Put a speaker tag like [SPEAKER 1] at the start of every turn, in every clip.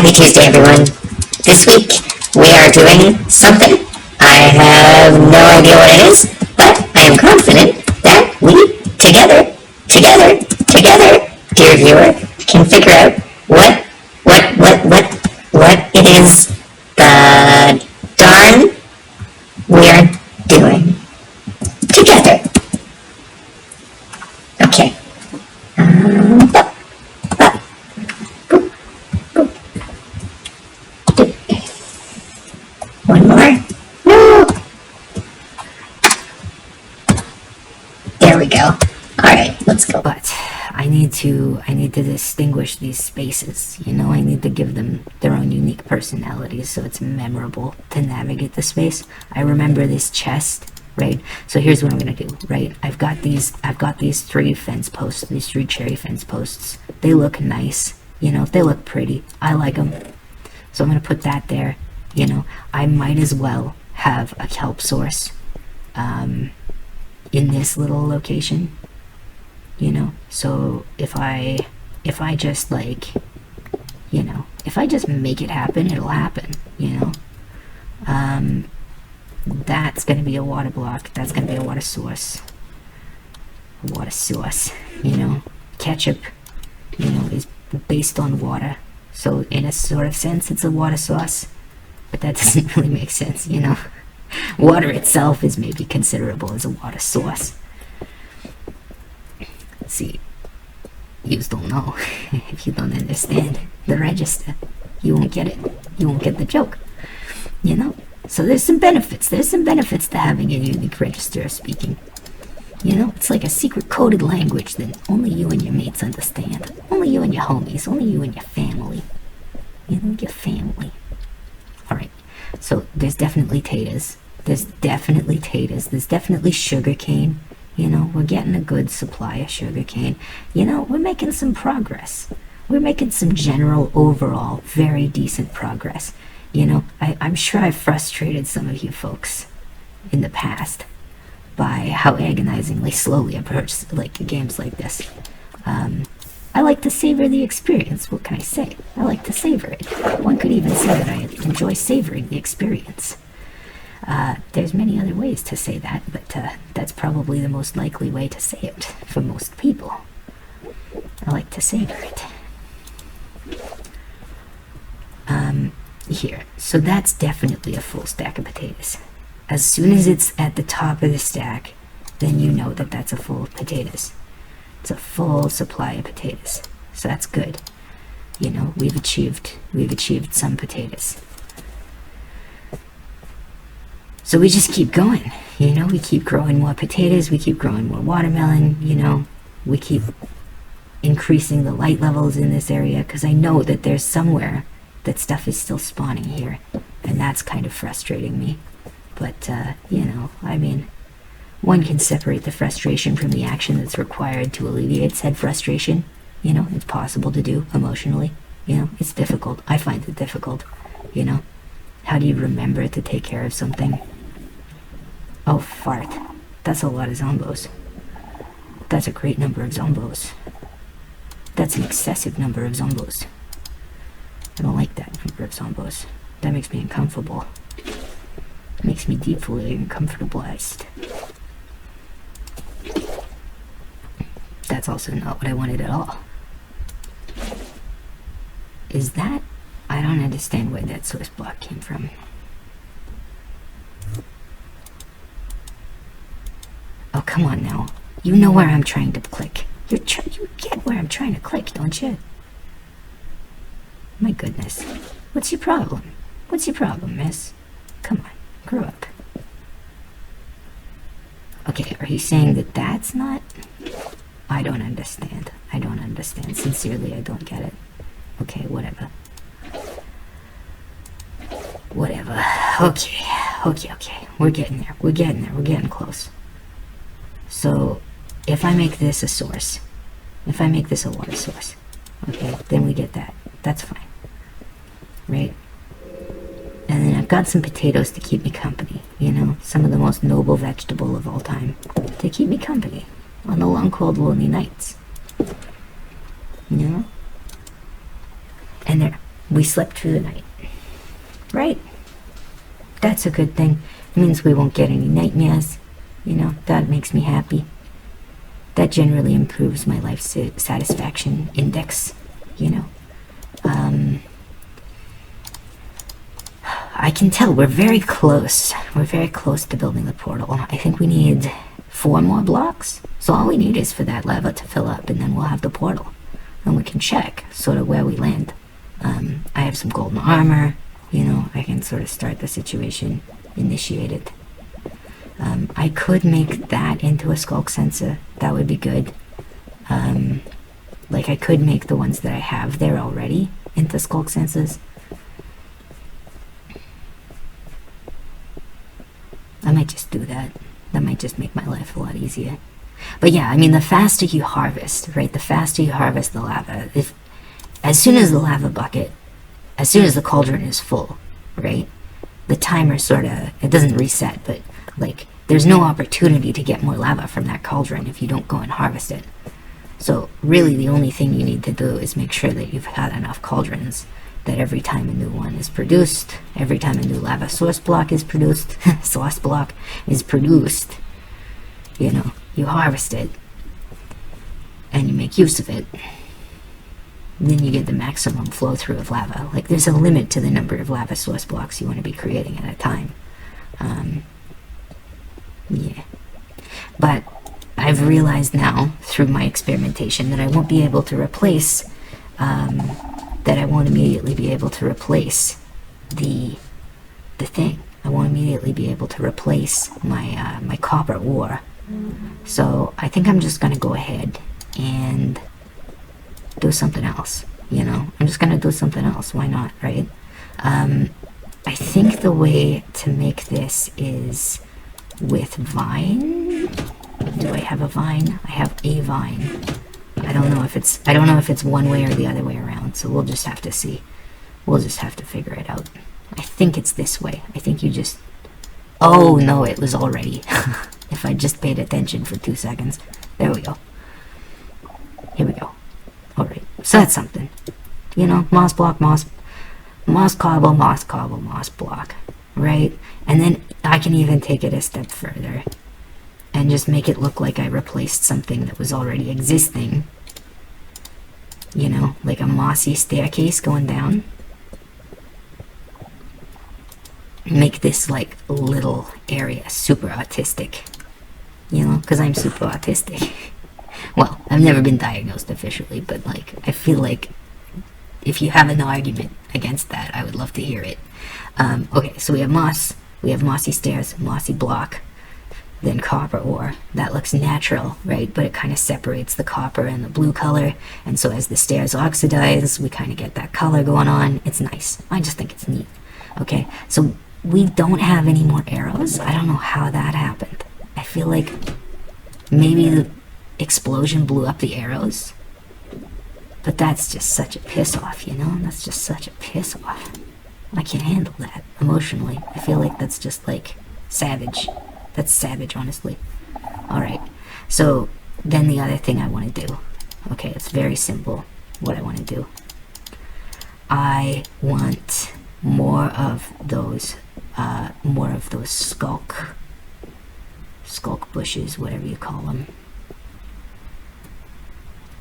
[SPEAKER 1] Happy Tuesday, everyone. This week, we are doing something. I have no idea what it is, but I am confident that we, together, dear viewer, can figure out what it is the darn we are doing. Together. Okay. One more. No. There we go. Alright, let's go.
[SPEAKER 2] But I need to distinguish these spaces, you know. I need to give them their own unique personalities so it's memorable to navigate the space. I remember this chest, right? So here's what I'm gonna do, right? I've got these three fence posts, these three cherry fence posts. They look nice, you know, they look pretty. I like them. So I'm gonna put that there. You know, I might as well have a kelp source in this little location, you know. So if I just, like, you know, if I just make it happen, it'll happen, you know. That's gonna be a water block, that's gonna be a water source, you know. Ketchup, you know, is based on water, so in a sort of sense it's a water sauce. But that doesn't really make sense, you know. Water itself is maybe considerable as a water source. See, you just don't know. If you don't understand the register, you won't get it. You won't get the joke, you know. So there's some benefits. There's some benefits to having a unique register of speaking. You know, it's like a secret coded language that only you and your mates understand. Only you and your homies. Only you and your family. You know, your family. Alright, so there's definitely taters. There's definitely sugar cane. You know, we're getting a good supply of sugar cane. You know, we're making some progress. We're making some general, overall, very decent progress. You know, I'm sure I've frustrated some of you folks in the past by how agonizingly slowly I approach, like, games like this. I like to savor the experience. What can I say? I like to savor it. One could even say that I enjoy savoring the experience. There's many other ways to say that, but that's probably the most likely way to say it for most people. I like to savor it. Here. So that's definitely a full stack of potatoes. As soon as it's at the top of the stack, then you know that that's a full of potatoes. It's a full supply of potatoes, so that's good. You know, we've achieved some potatoes. So we just keep going, you know. We keep growing more potatoes, we keep growing more watermelon, you know. We keep increasing the light levels in this area, because I know that there's somewhere that stuff is still spawning here, and that's kind of frustrating me. But, you know, I mean, one can separate the frustration from the action that's required to alleviate said frustration. You know, it's possible to do emotionally. You know, it's difficult. I find it difficult. You know, how do you remember to take care of something? Oh, fart. That's a lot of zombos. That's a great number of zombos. That's an excessive number of zombos. I don't like that number of zombos. That makes me uncomfortable. It makes me deeply uncomfortableized. That's also not what I wanted at all. Is that... I don't understand where that source block came from. Oh, come on now. You know where I'm trying to click. You get where I'm trying to click, don't you? My goodness. What's your problem? What's your problem, miss? Come on, grow up. Okay, are you saying that that's not... I don't understand. I don't understand. Sincerely, I don't get it. Okay, whatever. Whatever. Okay. We're getting there. We're getting close. So, if I make this a source, if I make this a water source, okay, then we get that. That's fine. Right? And then I've got some potatoes to keep me company, you know, some of the most noble vegetable of all time, to keep me company on the long, cold, lonely nights. You know? And we slept through the night. Right? That's a good thing. It means we won't get any nightmares. You know, that makes me happy. That generally improves my life satisfaction index, you know. I can tell we're very close. We're very close to building the portal. I think we need 4 more blocks. So all we need is for that lava to fill up, and then we'll have the portal. And we can check sort of where we land. I have some golden armor, you know, I can sort of start the situation, initiate it. I could make that into a skulk sensor. That would be good. Like I could make the ones that I have there already into skulk sensors. I might just do that. That might just make my life a lot easier. But yeah, I mean, the faster you harvest, right? The faster you harvest the lava. As soon as the lava bucket, as soon as the cauldron is full, right? The timer sort of, it doesn't reset, but like, there's no opportunity to get more lava from that cauldron if you don't go and harvest it. So really the only thing you need to do is make sure that you've had enough cauldrons that every time a new one is produced, every time a new lava source block is produced, you know, you harvest it and you make use of it. Then you get the maximum flow through of lava. Like there's a limit to the number of lava source blocks you want to be creating at a time. Yeah. But I've realized now through my experimentation that I won't be able to replace that I won't immediately be able to replace the thing. I won't immediately be able to replace my my copper ore. So I think I'm just gonna go ahead and do something else. You know, I'm just gonna do something else. Why not, right? I think the way to make this is with vine. Do I have a vine? I have a vine. I don't know if it's one way or the other way around, so we'll just have to see. We'll just have to figure it out. I think it's this way. I think you just... Oh, no, it was already. If I just paid attention for 2 seconds. There we go. Here we go. Alright, so that's something. You know, moss block, moss cobble, moss block. Right? And then I can even take it a step further and just make it look like I replaced something that was already existing. You know, like a mossy staircase going down. Make this like little area super autistic. You know, because I'm super autistic. Well, I've never been diagnosed officially, but like, I feel like if you have an argument against that, I would love to hear it. Okay, so we have moss, we have mossy stairs, mossy block, then copper ore. That looks natural, right? But it kind of separates the copper and the blue color, and so as the stairs oxidize, we kind of get that color going on. It's nice. I just think it's neat. Okay, so we don't have any more arrows. I don't know how that happened. I feel like maybe the explosion blew up the arrows, but that's just such a piss off, you know? That's just such a piss off. I can't handle that emotionally. I feel like that's just like savage. That's savage, honestly. Alright, so then the other thing I want to do. Okay, it's very simple what I want to do. I want more of those skulk bushes, whatever you call them.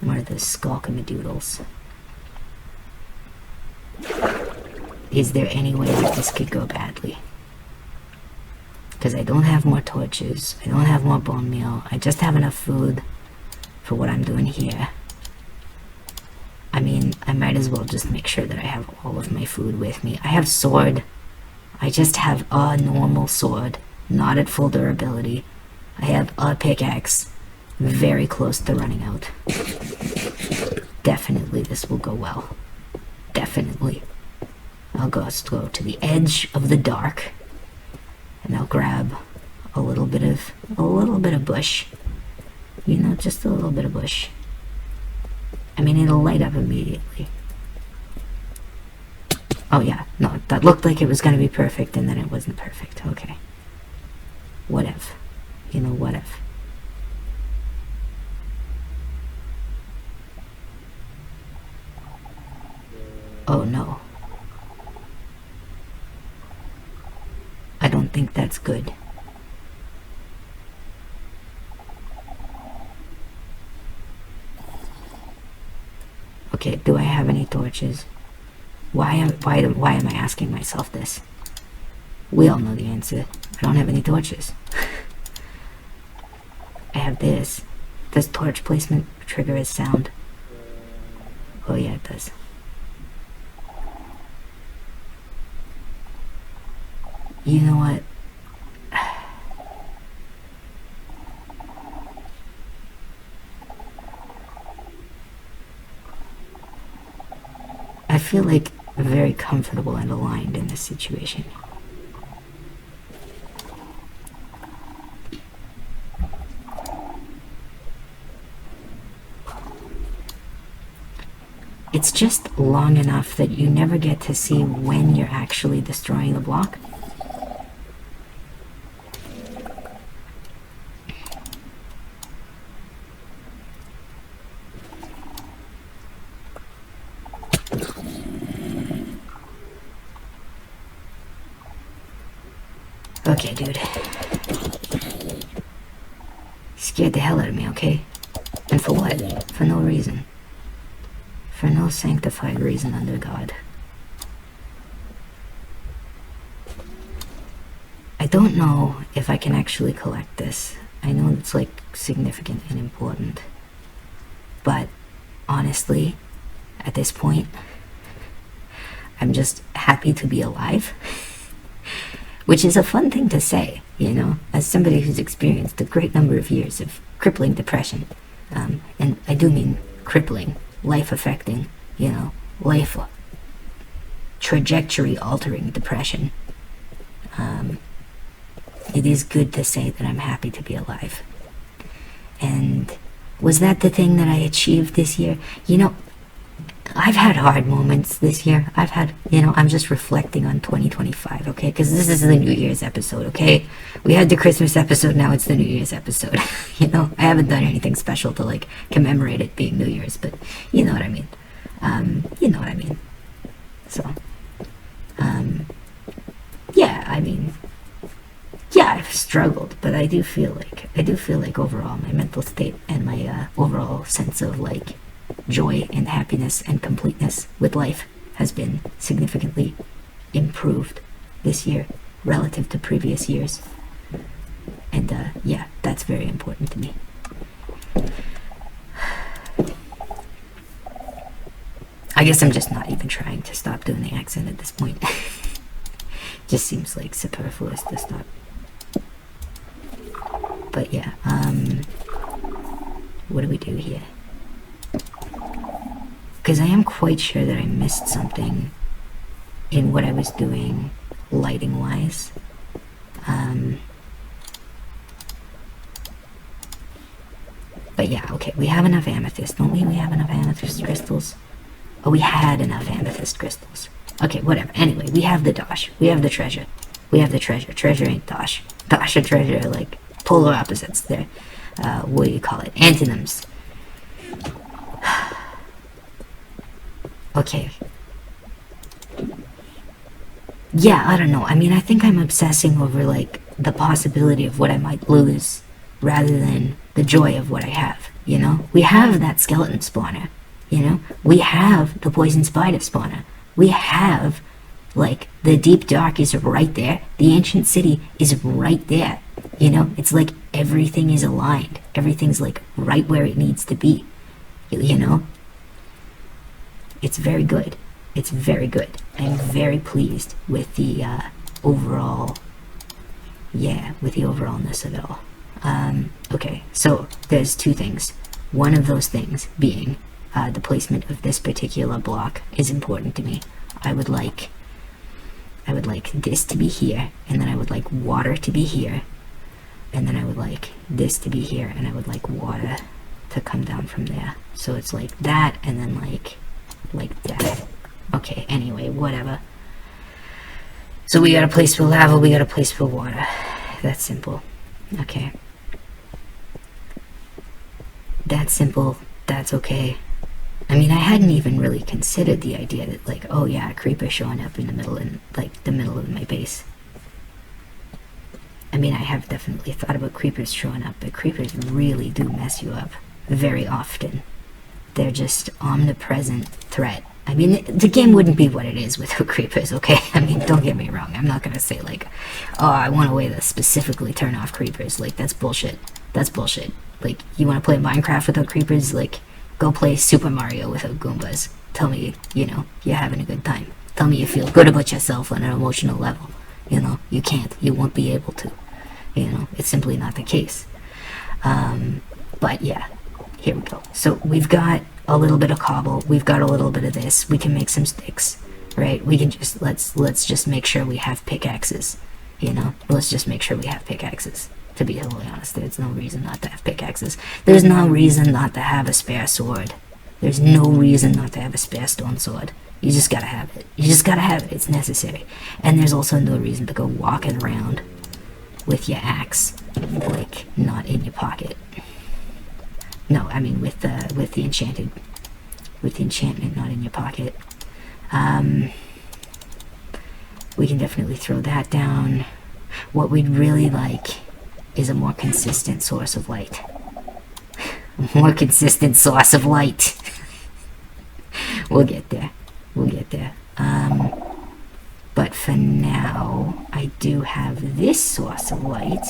[SPEAKER 2] More of those skulkamadoodles. Is there any way that this could go badly? Because I don't have more torches, I don't have more bone meal, I just have enough food for what I'm doing here. I mean, I might as well just make sure that I have all of my food with me. I have sword. I just have a normal sword, not at full durability. I have a pickaxe, very close to running out. Definitely this will go well. Definitely. I'll go to the edge of the dark, and I'll grab a little bit of bush. You know, just a little bit of bush. I mean, it'll light up immediately. Oh yeah, no, that looked like it was gonna be perfect, and then it wasn't perfect. Okay. What if? You know, what if? Oh no. don't think that's good. Okay, do I have any torches? Why am I asking myself this? We all know the answer. I don't have any torches. I have this. Does torch placement trigger a sound? Oh yeah, it does. You know what? I feel like very comfortable and aligned in this situation. It's just long enough that you never get to see when you're actually destroying the block. Okay, dude. Scared the hell out of me, okay? And for what? For no reason. For no sanctified reason under God. I don't know if I can actually collect this. I know it's like significant and important. But honestly, at this point, I'm just happy to be alive. Which is a fun thing to say, you know, as somebody who's experienced a great number of years of crippling depression. And I do mean crippling, life-affecting, you know, life trajectory-altering depression. It is good to say that I'm happy to be alive. And was that the thing that I achieved this year? You know, I've had hard moments this year. I've had, you know, I'm just reflecting on 2025, okay? Because this is the New Year's episode, okay? We had the Christmas episode, now it's the New Year's episode. You know, I haven't done anything special to, like, commemorate it being New Year's, but you know what I mean. You know what I mean. So, yeah, I mean, yeah, I've struggled, but I do feel like overall my mental state and my overall sense of, like, joy and happiness and completeness with life has been significantly improved this year relative to previous years. And yeah, that's very important to me. I guess I'm just not even trying to stop doing the accent at this point. Just seems like superfluous to stop. But yeah, what do we do here? Because I am quite sure that I missed something in what I was doing lighting-wise. But yeah, okay, we have enough amethyst, don't we? We have enough amethyst crystals. Oh, we had enough amethyst crystals. Okay, whatever. Anyway, we have the dosh. We have the treasure. We have the treasure. Treasure ain't dosh. Dosh and treasure are like polar opposites. They're, what do you call it? Antonyms. Okay. Yeah, I don't know. I mean, I think I'm obsessing over, like, the possibility of what I might lose rather than the joy of what I have, you know? We have that skeleton spawner, you know? We have the poison spider spawner. We have, like, the deep dark is right there. The ancient city is right there, you know? It's like everything is aligned. Everything's, like, right where it needs to be, you know? It's very good. It's very good. I'm very pleased with the overall, yeah, with the overallness of it all. Okay, so there's two things. One of those things being the placement of this particular block is important to me. I would like this to be here, and then I would like water to be here, and then I would like this to be here, and I would like water to come down from there. So it's like that, and then like that. Okay, anyway, whatever. So we got a place for lava, we got a place for water. That's simple. Okay. That's simple. That's okay. I mean, I hadn't even really considered the idea that, like, oh yeah, a creeper showing up in the middle, in like the middle of my base. I mean, I have definitely thought about creepers showing up, but creepers really do mess you up very often. They're just omnipresent threat. I mean, the game wouldn't be what it is without creepers, okay? I mean, don't get me wrong. I'm not gonna say, like, oh, I want a way to specifically turn off creepers. Like, that's bullshit. That's bullshit. Like, you want to play Minecraft without creepers? Like, go play Super Mario without Goombas. Tell me, you know, you're having a good time. Tell me you feel good about yourself on an emotional level. You know, you can't. You won't be able to. You know, it's simply not the case. But yeah, here we go. So we've got a little bit of cobble. We've got a little bit of this. We can make some sticks, right? We can just, let's just make sure we have pickaxes. You know, let's just make sure we have pickaxes. To be totally honest, there's no reason not to have pickaxes. There's no reason not to have a spare sword. There's no reason not to have a spare stone sword. You just gotta have it. You just gotta have it. It's necessary. And there's also no reason to go walking around with your axe, like, not in your pocket. No, I mean with the enchantment not in your pocket. We can definitely throw that down. What we'd really like is a more consistent source of light. A more consistent source of light. We'll get there. We'll get there. But for now, I do have this source of light.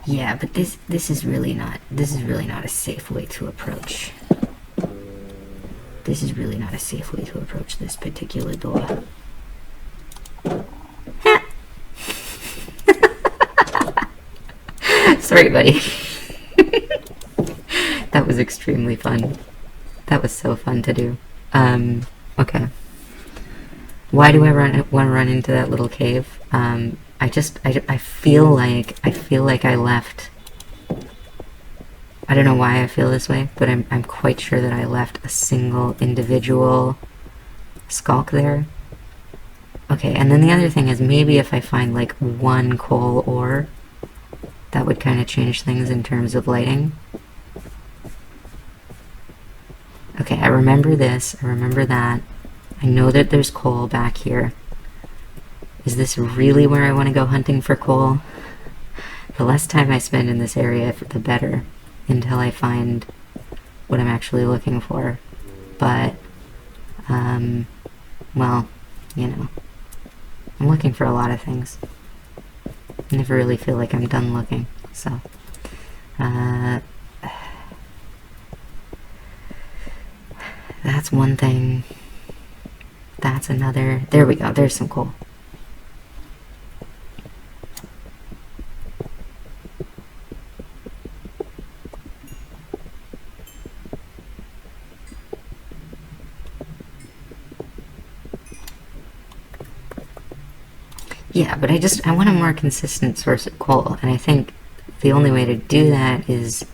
[SPEAKER 2] Yeah, but this is really not a safe way to approach. This is really not a safe way to approach this particular door. Sorry, buddy. That was extremely fun. That was so fun to do. Okay. Why do I want to run into that little cave? I feel like I left. I don't know why I feel this way, but I'm quite sure that I left a single individual skulk there. Okay, and then the other thing is maybe if I find like one coal ore, that would kind of change things in terms of lighting. Okay, I remember this. I remember that. I know that there's coal back here. Is this really where I want to go hunting for coal? The less time I spend in this area, the better, until I find what I'm actually looking for. But, well, you know, I'm looking for a lot of things. I never really feel like I'm done looking, so, that's one thing. That's another. There we go. There's some coal. Yeah, but I want a more consistent source of coal, and I think the only way to do that is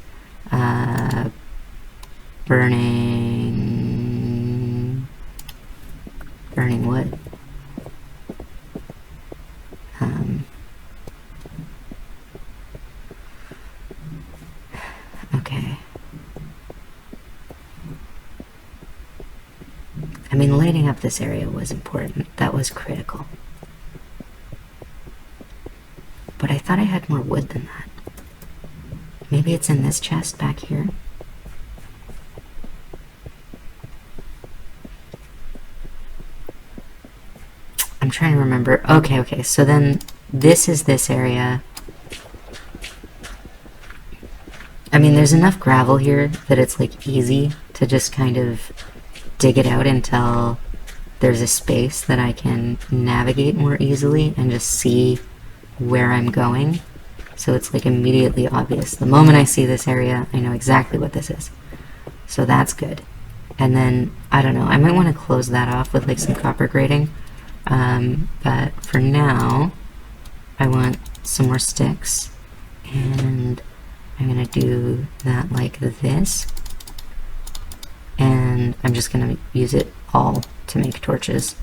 [SPEAKER 2] burning wood. Okay. I mean, lighting up this area was important. That was critical. But I thought I had more wood than that. Maybe it's in this chest back here. I'm trying to remember. Okay, so then this is this area. I mean, there's enough gravel here that it's like easy to just kind of dig it out until there's a space that I can navigate more easily and just see where I'm going. So it's like immediately obvious. The moment I see this area, I know exactly what this is. So that's good. And then, I don't know, I might want to close that off with like some copper grating. But for now, I want some more sticks. And I'm going to do that like this. And I'm just going to use it all to make torches.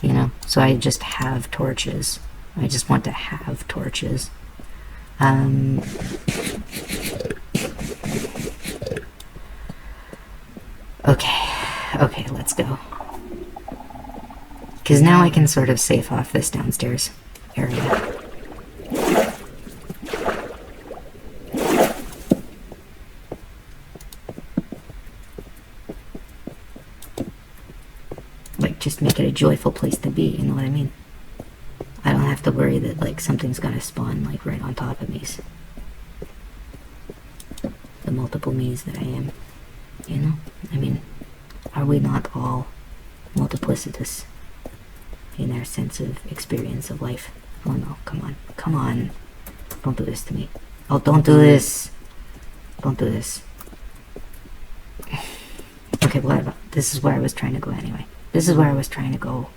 [SPEAKER 2] You know, so I just have torches. I just want to have torches. Okay, let's go. Because now I can sort of safe off this downstairs area. Like, just make it a joyful place to be, you know what I mean? I don't have to worry that, like, something's gonna spawn, like, right on top of me. The multiple me's that I am, you know? I mean, are we not all multiplicitous in our sense of experience of life? Oh no, come on. Come on. Don't do this to me. Oh, don't do this. Don't do this. Okay, whatever. This is where I was trying to go anyway. This is where I was trying to go.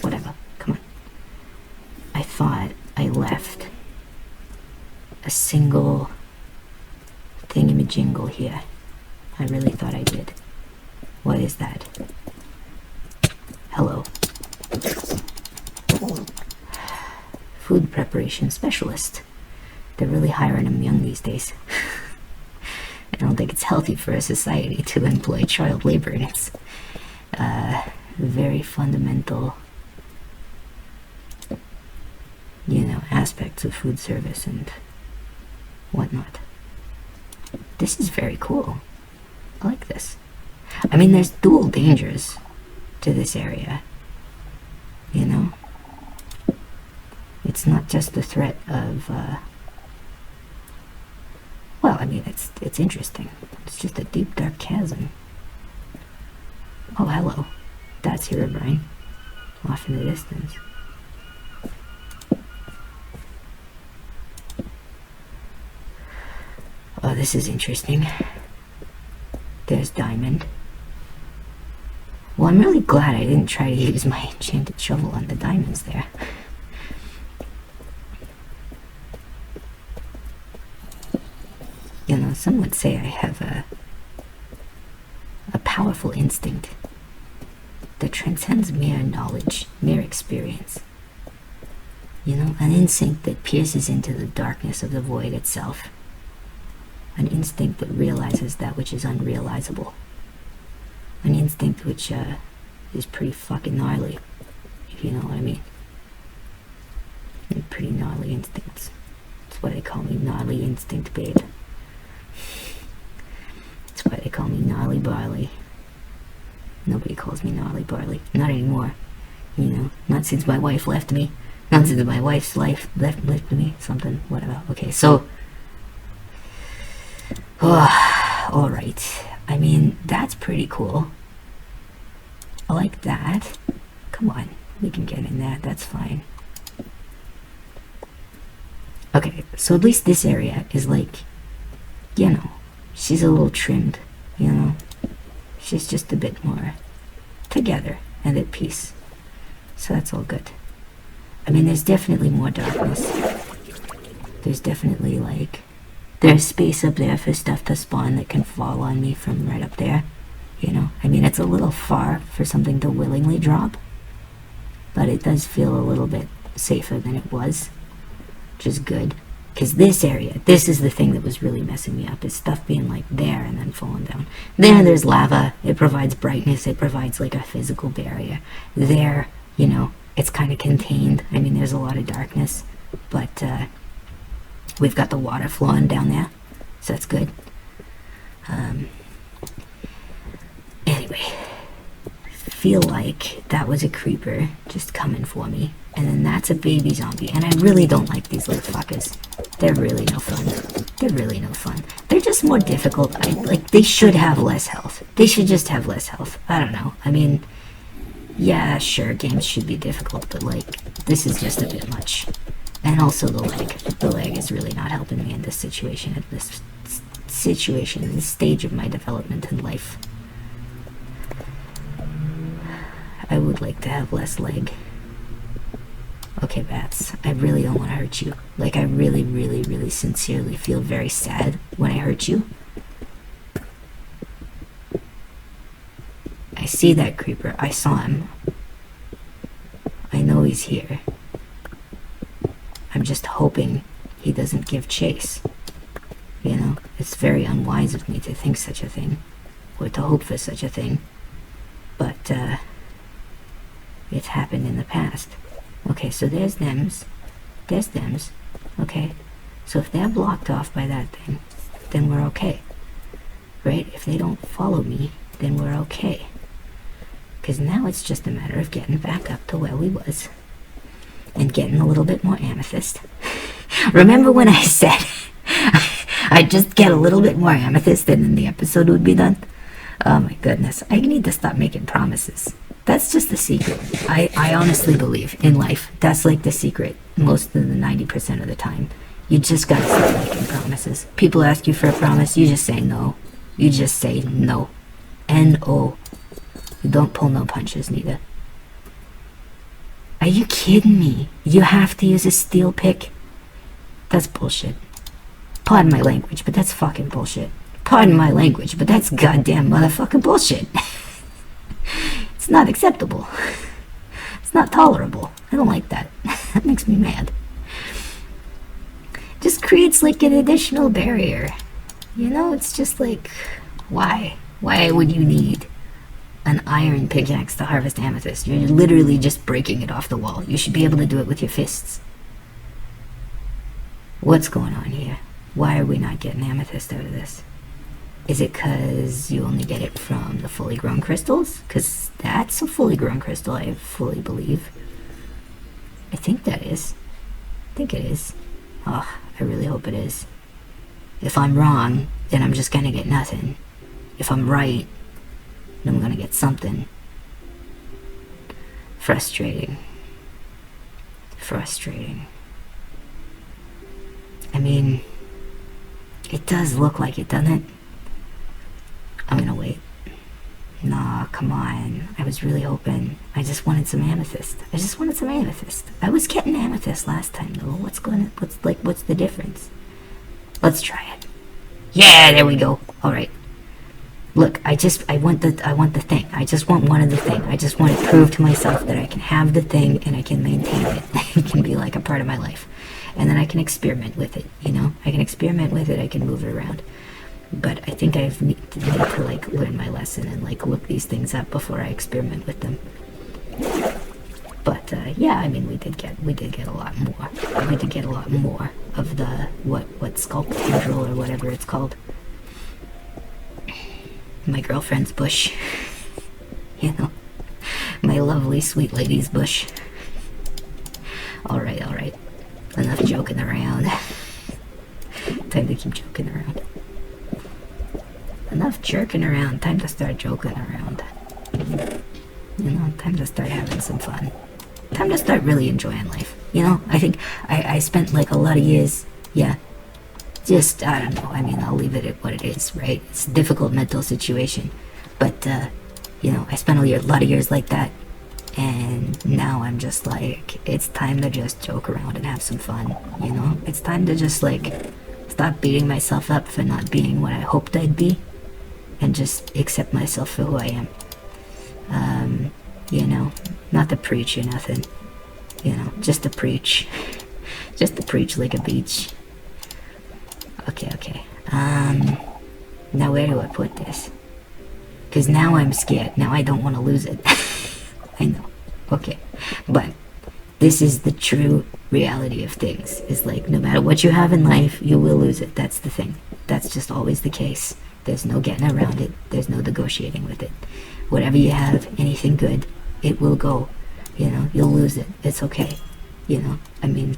[SPEAKER 2] Whatever. Come on. I thought I left a single thingamajingle here. I really thought I did. What is that? Hello. Food preparation specialist. They're really hiring them young these days. I don't think it's healthy for a society to employ child labor, and it's very fundamental, you know, aspects of food service and whatnot. This is very cool. I like this. I mean, there's dual dangers to this area, you know? It's not just the threat of, well, I mean, it's interesting. It's just a deep, dark chasm. Oh, hello. That's Herobrine. Off in the distance. Oh, this is interesting. There's Diamond. Well, I'm really glad I didn't try to use my enchanted shovel on the diamonds there. You know, some would say I have a powerful instinct that transcends mere knowledge, mere experience. You know, an instinct that pierces into the darkness of the void itself. An instinct that realizes that which is unrealizable. An instinct which is pretty fucking gnarly, if you know what I mean. And pretty gnarly instincts. That's why they call me Gnarly Instinct Babe. That's why they call me Gnarly Barley. Nobody calls me Gnarly Barley. Not anymore. You know, not since my wife left me. Not since my wife's life left me. Something, whatever. Okay, so... alright. I mean, that's pretty cool. I like that. Come on, we can get in that, that's fine. Okay, so at least this area is like, you know, she's a little trimmed, you know. She's just a bit more together and at peace. So that's all good. I mean, there's definitely more darkness. There's definitely, like, there's space up there for stuff to spawn that can fall on me from right up there. You know, I mean, it's a little far for something to willingly drop, but it does feel a little bit safer than it was, which is good. Because this area, this is the thing that was really messing me up, is stuff being like there and then falling down. There's lava, it provides brightness, it provides like a physical barrier. There, you know, it's kind of contained. I mean, there's a lot of darkness, but we've got the water flowing down there, so that's good. Anyway, feel like that was a creeper just coming for me, and then that's a baby zombie, and I really don't like these little fuckers. They're really no fun. They're really no fun. They're just more difficult. They should have less health. They should just have less health. I don't know. I mean, yeah, sure, games should be difficult, but like, this is just a bit much. And also the leg. The leg is really not helping me in this situation, at this situation, this stage of my development in life. I would like to have less leg. Okay, bats, I really don't want to hurt you. Like, I really, really, really sincerely feel very sad when I hurt you. I see that creeper. I saw him. I know he's here. I'm just hoping he doesn't give chase. You know, it's very unwise of me to think such a thing, or to hope for such a thing. But, It's happened in the past. Okay, so there's thems. There's thems. Okay? So if they're blocked off by that thing, then we're okay. Right? If they don't follow me, then we're okay. Because now it's just a matter of getting back up to where we was. And getting a little bit more amethyst. Remember when I said I'd just get a little bit more amethyst and then the episode would be done? Oh my goodness. I need to stop making promises. That's just the secret. I honestly believe in life. That's like the secret most of the 90% of the time. You just gotta stop making promises. People ask you for a promise, you just say no. You just say no. N-O. You don't pull no punches, neither. Are you kidding me? You have to use a steel pick? That's bullshit. Pardon my language, but that's fucking bullshit. Pardon my language, but that's goddamn motherfucking bullshit. It's not acceptable. It's not tolerable. I don't like that. That makes me mad. Just creates like an additional barrier. You know, it's just like, why? Why would you need an iron pickaxe to harvest amethyst? You're literally just breaking it off the wall. You should be able to do it with your fists. What's going on here? Why are we not getting amethyst out of this? Is it because you only get it from the fully grown crystals? Because that's a fully grown crystal, I fully believe. I think that is. I think it is. Oh, I really hope it is. If I'm wrong, then I'm just gonna get nothing. If I'm right, then I'm gonna get something. Frustrating. Frustrating. I mean, it does look like it, doesn't it? I'm gonna wait. Nah, come on. I was really hoping. I just wanted some amethyst. I just wanted some amethyst. I was getting amethyst last time, though. What's the difference? Let's try it. Yeah, there we go. All right. Look, I want the thing. I just want one of the thing. I just want to prove to myself that I can have the thing and I can maintain it. It can be like a part of my life. And then I can experiment with it, you know? I can experiment with it, I can move it around. But I think I need to like learn my lesson and like look these things up before I experiment with them. But yeah, I mean we did get a lot more. We did get a lot more of the what sculpt tendril or whatever it's called. My girlfriend's bush. You know. My lovely sweet lady's bush. Alright. Enough joking around. Time to keep joking around. Enough jerking around. Time to start joking around. You know, time to start having some fun. Time to start really enjoying life. You know, I think I spent like a lot of years, yeah, just, I don't know, I mean, I'll leave it at what it is, right? It's a difficult mental situation. But, you know, I spent a lot of years like that. And now I'm just like, it's time to just joke around and have some fun, you know? It's time to just like, stop beating myself up for not being what I hoped I'd be. And just accept myself for who I am. You know, not to preach or nothing. You know, just to preach. Just to preach like a beach. Okay. Now where do I put this? Because now I'm scared. Now I don't want to lose it. I know. Okay. But this is the true reality of things. Is like, no matter what you have in life, you will lose it. That's the thing. That's just always the case. There's no getting around it. There's no negotiating with it. Whatever you have, anything good, it will go. You know, you'll lose it. It's okay. You know, I mean,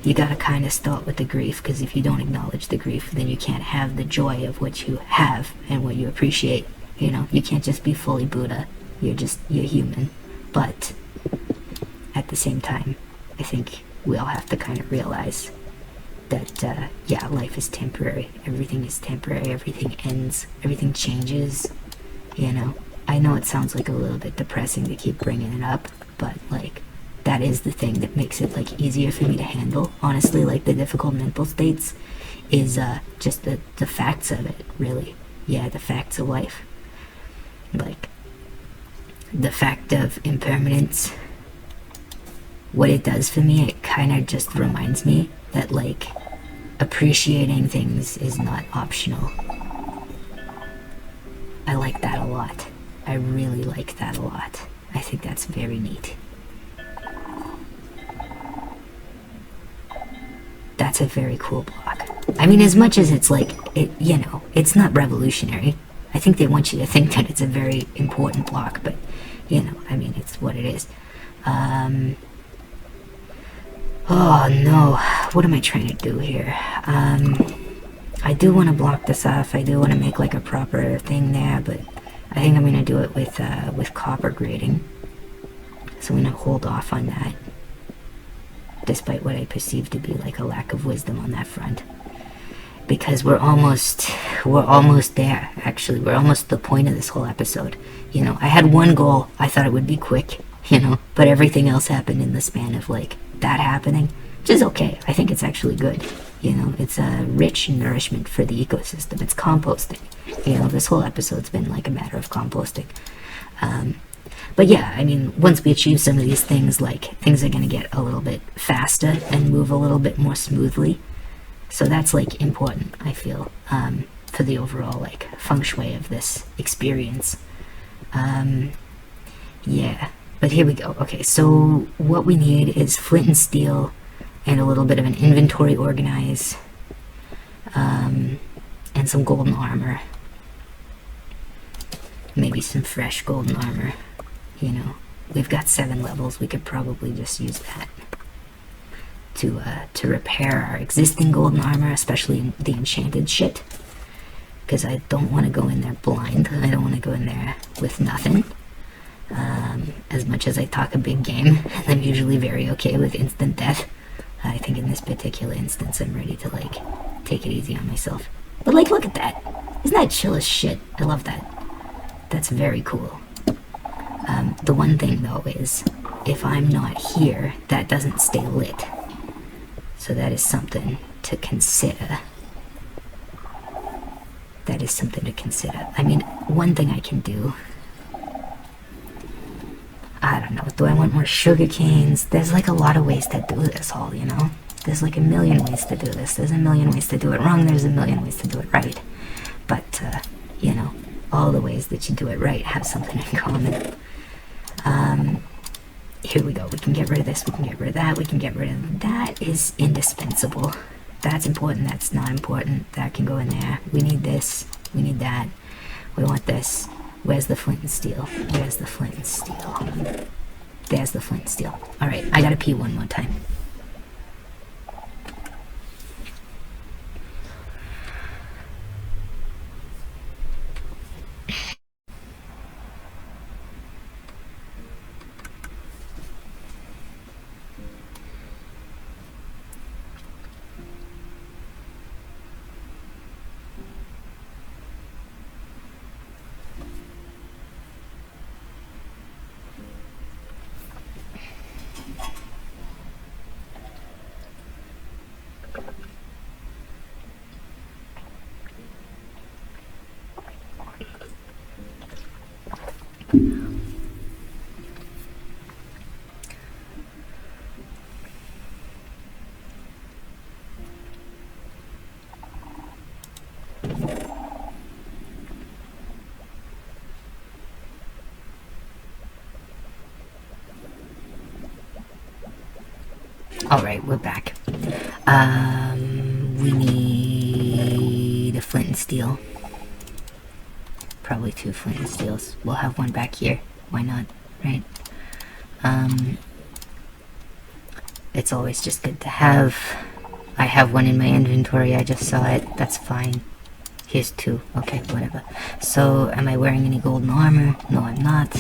[SPEAKER 2] you gotta kind of start with the grief, because if you don't acknowledge the grief, then you can't have the joy of what you have and what you appreciate. You know, you can't just be fully Buddha. You're human. But at the same time, I think we all have to kind of realize that, yeah, life is temporary. Everything is temporary. Everything ends. Everything changes. You know, I know it sounds like a little bit depressing to keep bringing it up, but like, that is the thing that makes it like easier for me to handle. Honestly, like the difficult mental states is just the facts of it, really. Yeah, the facts of life. Like, the fact of impermanence, what it does for me, it kind of just reminds me that like appreciating things is not optional. I like that a lot. I really like that a lot. I think that's very neat. That's a very cool block. I mean, as much as it's like, it's not revolutionary. I think they want you to think that it's a very important block, but, I mean, it's what it is. Oh no, what am I trying to do here? I do want to block this off. I do want to make like a proper thing there, but I think I'm going to do it with copper grating. So I'm going to hold off on that, despite what I perceive to be like a lack of wisdom on that front. Because we're almost there, actually. We're almost at the point of this whole episode. I had one goal. I thought it would be quick, but everything else happened in the span of like that happening, which is okay. I think it's actually good. It's a rich nourishment for the ecosystem. It's composting. This whole episode's been like a matter of composting. But yeah, I mean, once we achieve some of these things, like, things are going to get a little bit faster and move a little bit more smoothly. So that's, like, important, I feel, for the overall, like, feng shui of this experience. Yeah, but here we go. Okay, so what we need is flint and steel and a little bit of an inventory organize, and some golden armor. Maybe some fresh golden armor. We've got 7 levels. We could probably just use that to repair our existing golden armor, especially the enchanted shit. Because I don't want to go in there blind. I don't want to go in there with nothing. As much as I talk a big game, I'm usually very okay with instant death. I think in this particular instance, I'm ready to, like, take it easy on myself. But, like, look at that. Isn't that chill as shit? I love that. That's very cool. The one thing, though, is if I'm not here, that doesn't stay lit. So that is something to consider. That is something to consider. I mean, one thing I can do... I don't know. Do I want more sugar canes? There's, like, a lot of ways to do this all, There's, like, a million ways to do this. There's a million ways to do it wrong. There's a million ways to do it right. But, all the ways that you do it right have something in common. Here we go. We can get rid of this. We can get rid of that. We can get rid of that. Is indispensable. That's important. That's not important. That can go in there. We need this. We need that. We want this. Where's the flint and steel? Where's the flint and steel? There's the flint and steel. Alright, I gotta pee one more time. Alright, we're back. We need a flint and steel. Probably 2 flint and steels. We'll have one back here. Why not, right? It's always just good to have. I have one in my inventory, I just saw it. That's fine. Here's 2. Okay, whatever. So, am I wearing any golden armor? No, I'm not.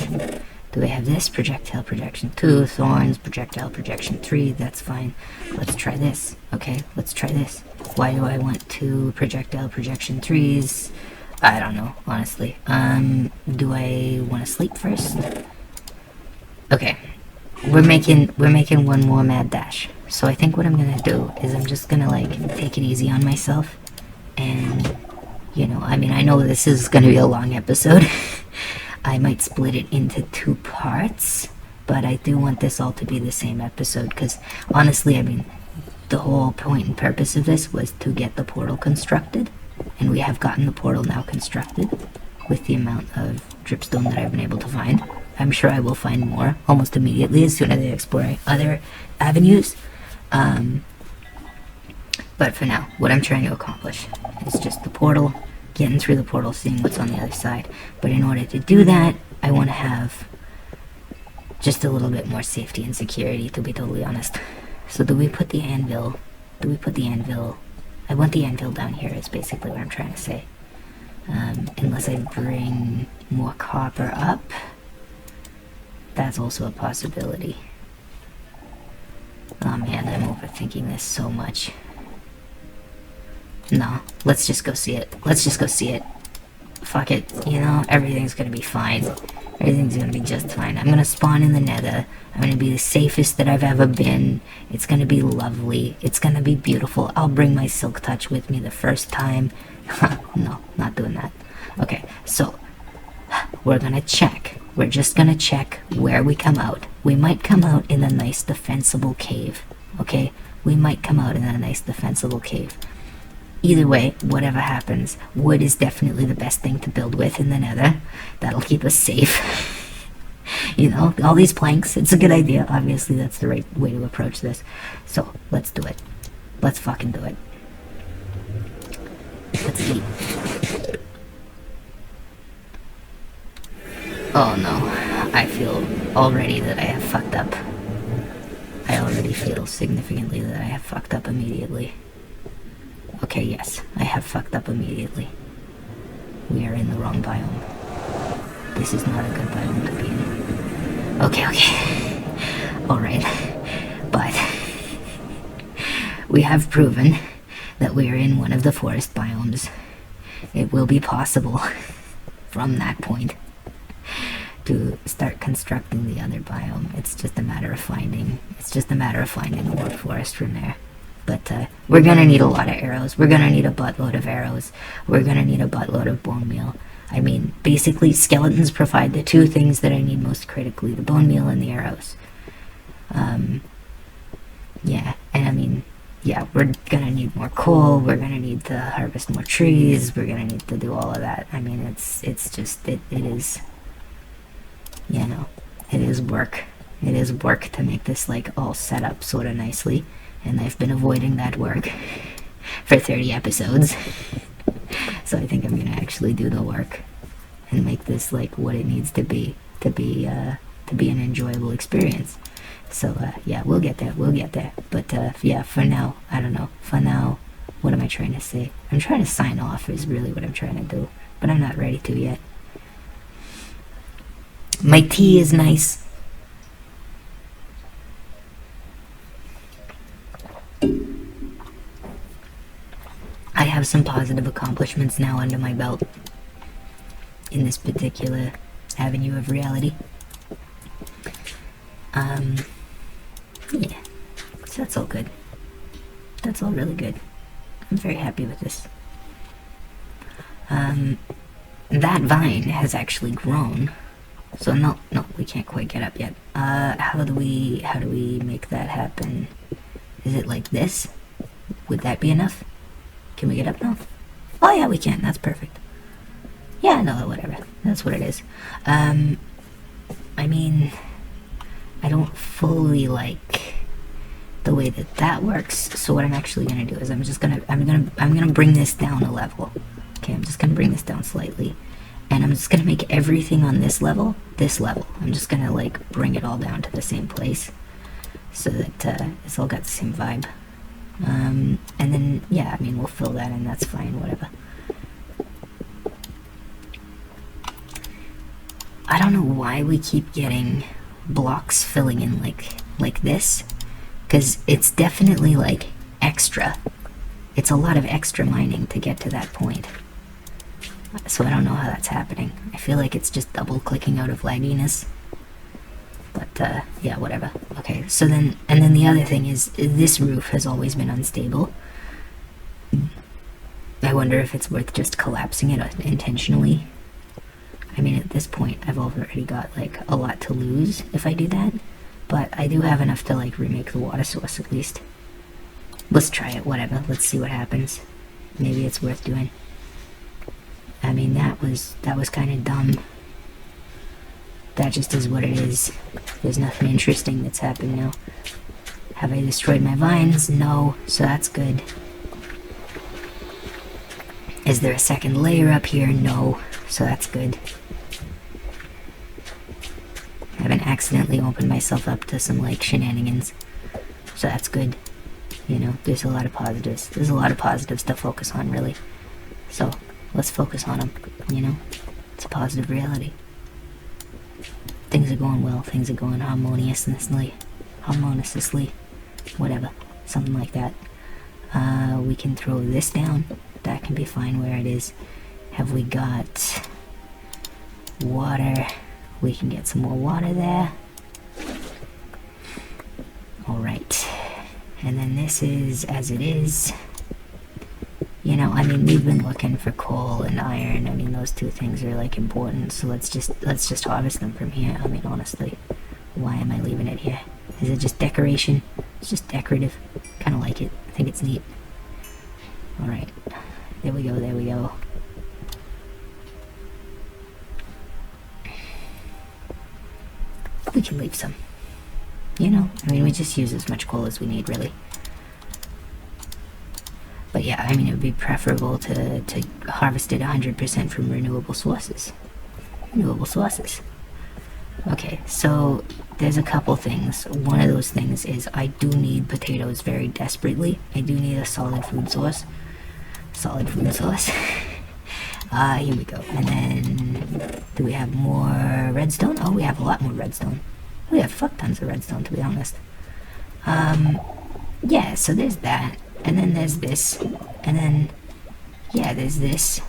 [SPEAKER 2] Do I have this? Projectile projection 2, thorns, projectile projection 3, that's fine. Let's try this. Okay, let's try this. Why do I want 2 projectile projection 3s? I don't know, honestly. Do I want to sleep first? Okay. We're making one more mad dash. So I think what I'm gonna do is I'm just gonna, like, take it easy on myself. And, I mean, I know this is gonna be a long episode. I might split it into 2 parts, but I do want this all to be the same episode, because honestly, I mean, the whole point and purpose of this was to get the portal constructed, and we have gotten the portal now constructed with the amount of dripstone that I've been able to find. I'm sure I will find more almost immediately as soon as I explore other avenues. But for now, what I'm trying to accomplish is just the portal, getting through the portal, seeing what's on the other side. But in order to do that, I want to have just a little bit more safety and security, to be totally honest. So do we put the anvil? I want the anvil down here is basically what I'm trying to say. Unless I bring more copper up. That's also a possibility. Oh man, I'm overthinking this so much. No, let's just go see it. Fuck it, you know, everything's gonna be fine. Everything's gonna be just fine. I'm gonna spawn in the nether. I'm gonna be the safest that I've ever been. It's gonna be lovely. It's gonna be beautiful. I'll bring my silk touch with me the first time. No, not doing that. Okay, so we're gonna check. We're just gonna check where we come out. We might come out in a nice defensible cave. Okay? We might come out in a nice defensible cave. Either way, whatever happens, wood is definitely the best thing to build with in the nether. That'll keep us safe. You know, all these planks, it's a good idea. Obviously, that's the right way to approach this. So, let's do it. Let's fucking do it. Let's eat. Oh no, I feel already that I have fucked up. I already feel significantly that I have fucked up immediately. Okay, yes, I have fucked up immediately. We are in the wrong biome. This is not a good biome to be in. Okay. Alright. But we have proven that we are in one of the forest biomes. It will be possible from that point to start constructing the other biome. It's just a matter of finding the wood forest from there. But we're gonna need a lot of arrows. We're gonna need a buttload of arrows. We're gonna need a buttload of bone meal. I mean, basically, skeletons provide the two things that I need most critically, the bone meal and the arrows. Yeah, and I mean, yeah, we're gonna need more coal. We're gonna need to harvest more trees. We're gonna need to do all of that. I mean, it's just, it is, you know, it is work. It is work to make this, like, all set up sort of nicely. And I've been avoiding that work for 30 episodes. So I think I'm gonna actually do the work and make this like what it needs to be an enjoyable experience. So yeah, we'll get there. But yeah, for now, I don't know. For now, what am I trying to say? I'm trying to sign off is really what I'm trying to do. But I'm not ready to yet. My tea is nice. I have some positive accomplishments now under my belt in this particular avenue of reality. Yeah, so that's all good. That's all really good. I'm very happy with this. That vine has actually grown. So no, we can't quite get up yet. How do we make that happen? Is it like this? Would that be enough? Can we get up now? Oh yeah, we can. That's perfect. Yeah, no, whatever. That's what it is. I mean, I don't fully like the way that works. So what I'm actually gonna do is I'm gonna bring this down a level. Okay, I'm just gonna bring this down slightly, and I'm just gonna make everything on this level. I'm just gonna like bring it all down to the same place, so that it's all got the same vibe. And then, yeah, I mean, we'll fill that in, that's fine, whatever. I don't know why we keep getting blocks filling in like this, because it's definitely, like, extra. It's a lot of extra mining to get to that point. So I don't know how that's happening. I feel like it's just double-clicking out of lagginess. But, yeah, whatever. Okay, so then, and then the other thing is, this roof has always been unstable. I wonder if it's worth just collapsing it intentionally. I mean, at this point, I've already got, like, a lot to lose if I do that. But I do have enough to, like, remake the water source, at least. Let's try it, whatever. Let's see what happens. Maybe it's worth doing. I mean, that was kind of dumb. that just is what it is. There's nothing interesting that's happened now. Have I destroyed my vines? No, so that's good. Is there a second layer up here? No, so that's good. I haven't accidentally opened myself up to some, like, shenanigans, so that's good. You know, there's a lot of positives. There's a lot of positives to focus on, really. So, let's focus on them, you know? It's a positive reality. Things are going well, things are going harmoniously, whatever, something like that. We can throw this down. That can be fine where it is. Have we got water? We can get some more water there. Alright. And then this is as it is. You know, I mean, we've been looking for coal and iron. I mean, those two things are, like, important. So let's just harvest them from here. I mean, honestly, why am I leaving it here? Is it just decoration? It's just decorative. Kind of like it. I think it's neat. Alright. There we go, there we go. We can leave some. You know, I mean, we just use as much coal as we need, really. But yeah, I mean, it would be preferable to harvest it 100% from renewable sources. Okay, so there's a couple things. One of those things is I do need potatoes very desperately. I do need a solid food source. Here we go. And then, do we have more redstone? Oh, we have a lot more redstone. We have fuck tons of redstone, to be honest. Yeah, so there's that. And then there's this. And then, yeah, there's this.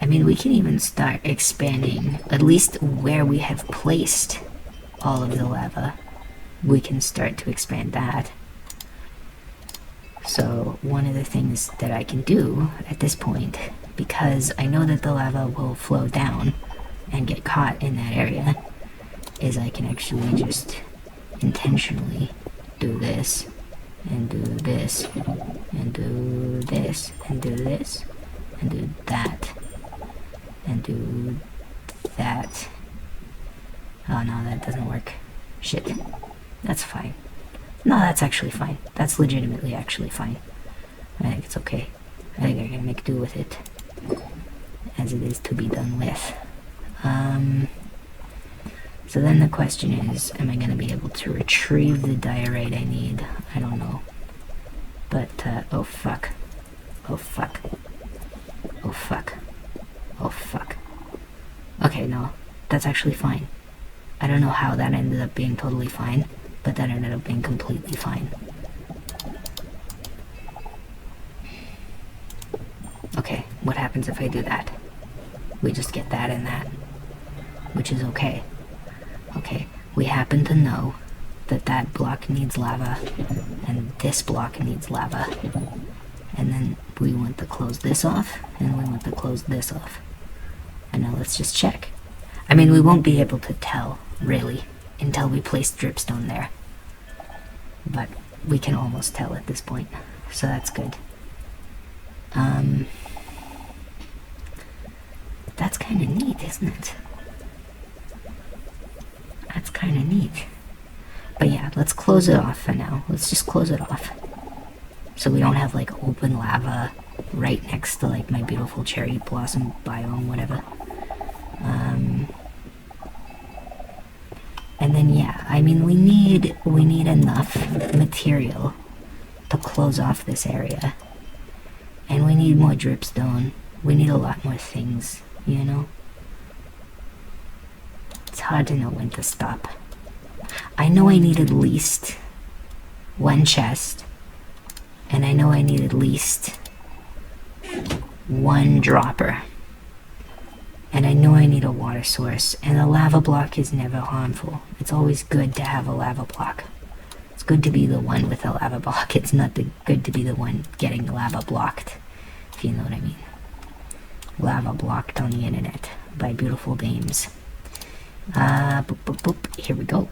[SPEAKER 2] I mean, we can even start expanding, at least where we have placed all of the lava. We can start to expand that. So, one of the things that I can do at this point, because I know that the lava will flow down and get caught in that area, is I can actually just intentionally do this, and do this, and do this, and do this, and do that, and do that. Oh no, that doesn't work. Shit. That's fine. No, that's actually fine. That's legitimately actually fine. I think it's okay. I think I can make do with it as it is to be done with. So then the question is, am I going to be able to retrieve the diorite I need? I don't know. But, oh fuck. Oh fuck. Oh fuck. Oh fuck. Okay, no. That's actually fine. I don't know how that ended up being totally fine, but that ended up being completely fine. Okay, what happens if I do that? We just get that and that, which is okay. Okay, we happen to know that that block needs lava, and this block needs lava. And then we want to close this off, and we want to close this off. And now let's just check. I mean, we won't be able to tell, really, until we place dripstone there. But we can almost tell at this point, so that's good. That's kind of neat, isn't it? That's kind of neat. But yeah, let's close it off for now. Let's just close it off. So we don't have, like, open lava right next to, like, my beautiful cherry blossom biome, whatever. And then, yeah, I mean, we need enough material to close off this area. And we need more dripstone. We need a lot more things, you know? It's hard to know when to stop. I know I need at least one chest, and I know I need at least one dropper, and I know I need a water source, and a lava block is never harmful. It's always good to have a lava block. It's good to be the one with a lava block. It's not good to be the one getting lava blocked, if you know what I mean. Lava blocked on the internet by beautiful dames. Boop, boop, boop. Here we go.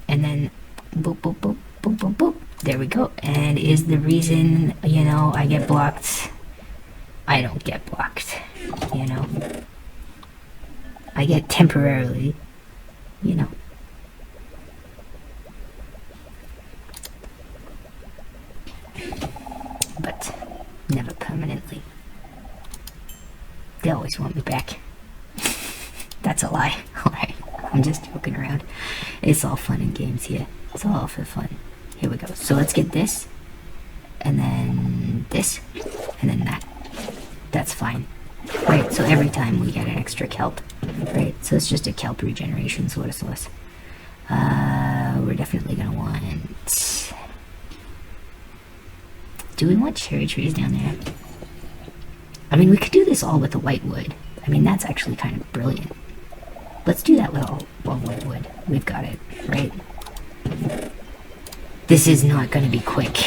[SPEAKER 2] And then, boop, boop, boop, boop, boop, boop. There we go. And is the reason, you know, I get blocked? I don't get blocked, you know. I get temporarily you know. But never permanently. They always want me back. That's a lie. Alright, I'm just joking around. It's all fun and games here. It's all for fun. Here we go. So let's get this, and then this, and then that. That's fine. Right, so every time we get an extra kelp. Right, so it's just a kelp regeneration sort of source. We're definitely gonna want... Do we want cherry trees down there? I mean, we could do this all with the white wood. I mean, that's actually kind of brilliant. Let's do that with all white wood. We've got it, right? This is not going to be quick,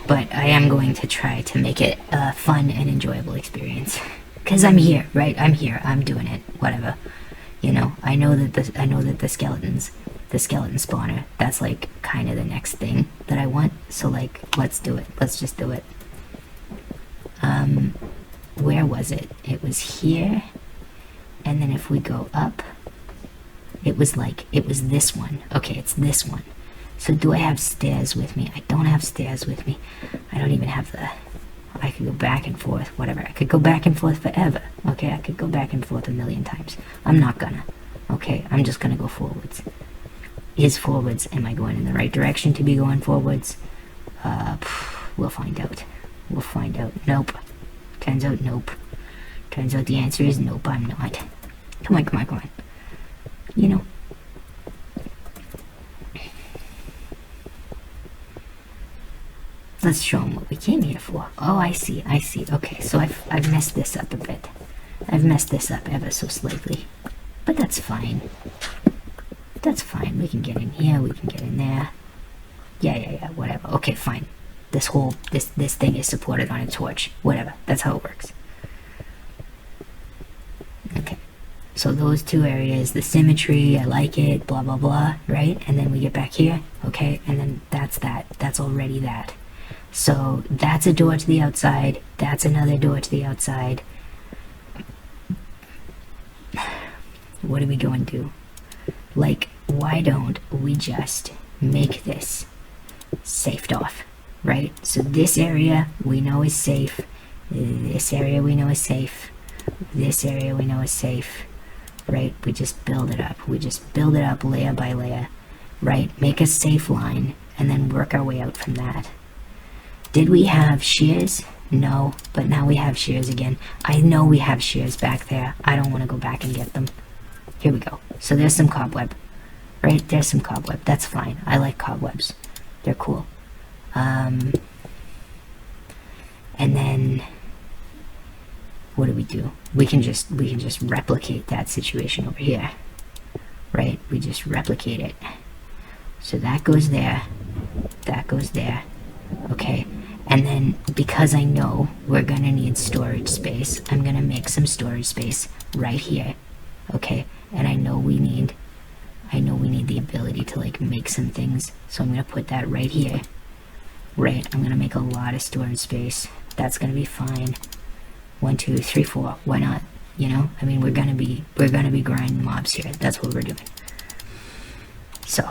[SPEAKER 2] but I am going to try to make it a fun and enjoyable experience. Because I'm here, right? I'm here. I'm doing it. Whatever. You know, I know that the skeleton spawner, that's like kind of the next thing that I want. So like, let's do it. Let's just do it. Where was it? It was here. And then if we go up, it was this one. Okay, it's this one. So do I have stairs with me? I don't have stairs with me. I don't even have I could go back and forth, whatever. I could go back and forth forever. Okay, I could go back and forth a million times. I'm not gonna. Okay, I'm just gonna go forwards. Is forwards, am I going in the right direction to be going forwards? We'll find out. We'll find out. Nope. Turns out nope. Turns out the answer is nope, I'm not. Come on, come on, come on. You know. Let's show them what we came here for. Oh, I see, I see. Okay, so I've messed this up a bit. I've messed this up ever so slightly. But that's fine. That's fine. We can get in here, we can get in there. Yeah, whatever. Okay, fine. This thing is supported on a torch. Whatever. That's how it works. Okay. So those two areas, the symmetry, I like it, blah, blah, blah, right? And then we get back here, okay? And then that's that. That's already that. So that's a door to the outside. That's another door to the outside. What are we going to do? Like, why don't we just make this safed off, right? So this area we know is safe. This area we know is safe. This area we know is safe, right? We just build it up. We just build it up layer by layer, right? Make a safe line and then work our way out from that. Did we have shears? No, but now we have shears again. I know we have shears back there. I don't want to go back and get them. Here we go. So there's some cobweb, right? There's some cobweb. That's fine. I like cobwebs. They're cool. And then what do? We can just replicate that situation over here, right? We just replicate it. So that goes there. That goes there. Okay. And then because I know we're gonna need storage space, I'm gonna make some storage space right here. Okay. And I know we need the ability to like make some things. So I'm gonna put that right here. Right. I'm gonna make a lot of storage space. That's gonna be fine. 1, 2, 3, 4. Why not? You know? I mean, we're gonna be grinding mobs here. That's what we're doing. So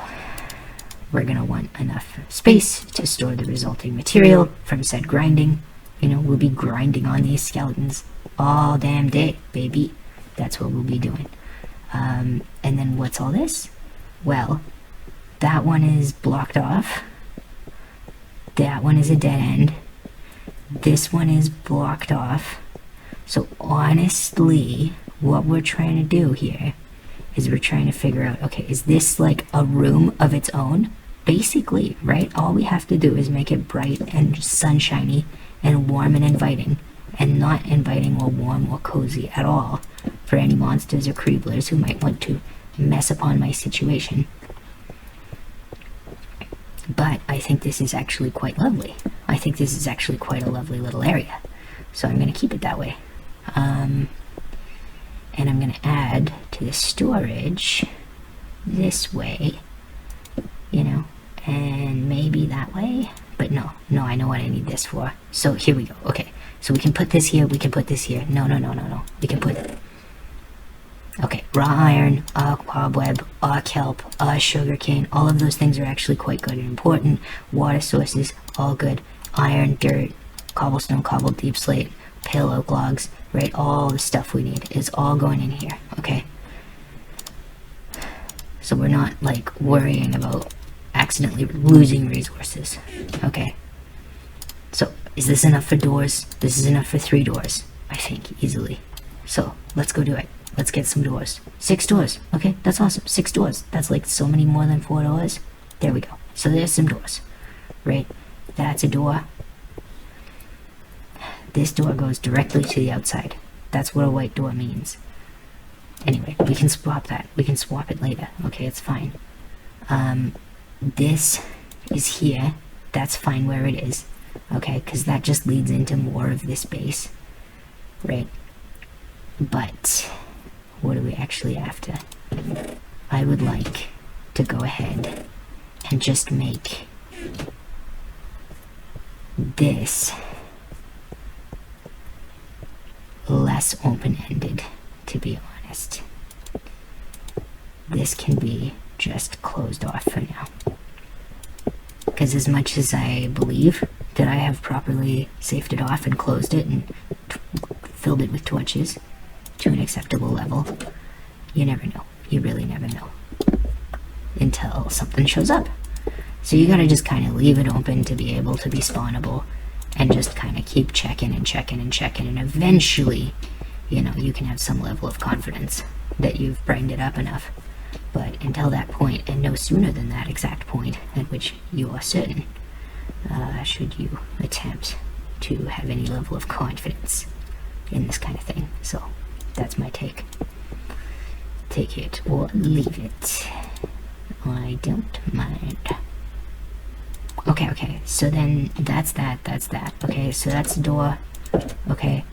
[SPEAKER 2] we're gonna want enough space to store the resulting material from said grinding. You know, we'll be grinding on these skeletons all damn day, baby. That's what we'll be doing. And then what's all this? Well, that one is blocked off. That one is a dead end. This one is blocked off. So honestly, what we're trying to do here is we're trying to figure out, okay, is this like a room of its own? Basically, right? All we have to do is make it bright and sunshiny and warm and inviting, and not inviting or warm or cozy at all for any monsters or creeblers who might want to mess upon my situation. But I think this is actually quite lovely. I think this is actually quite a lovely little area. So I'm going to keep it that way. And I'm going to add to the storage this way, you know, and maybe that way. But no, I know what I need this for. So here we go. Okay, so we can put this here, we can put this here. No. We can put it. Okay, raw iron, cobweb, kelp, sugarcane. All of those things are actually quite good and important. Water sources, all good. Iron, dirt, cobblestone, cobbled deep slate, pale oak logs, right? All the stuff we need is all going in here, okay? So we're not like worrying about accidentally losing resources, okay? So is this enough for doors? This is enough for 3 doors, I think, easily. So let's go do it. Let's get some doors. 6 doors. Okay, that's awesome. 6 doors. That's like so many more than 4 doors. There we go. So there's some doors, right? That's a door. This door goes directly to the outside. That's what a white door means. Anyway, we can swap that. We can swap it later. Okay, it's fine. This is here. That's fine where it is. Okay, because that just leads into more of this base. Right? But what are we actually after? I would like to go ahead and just make this less open-ended, to be honest. This can be just closed off for now. Because as much as I believe that I have properly safed it off and closed it and filled it with torches to an acceptable level, you never know. You really never know until something shows up. So you gotta just kind of leave it open to be able to be spawnable, and just kind of keep checking and checking and checking, and eventually, you know, you can have some level of confidence that you've brightened it up enough. But until that point, and no sooner than that exact point at which you are certain, should you attempt to have any level of confidence in this kind of thing. So that's my take. Take it or leave it. I don't mind. Okay, so then that's that. Okay, so that's the door. Okay.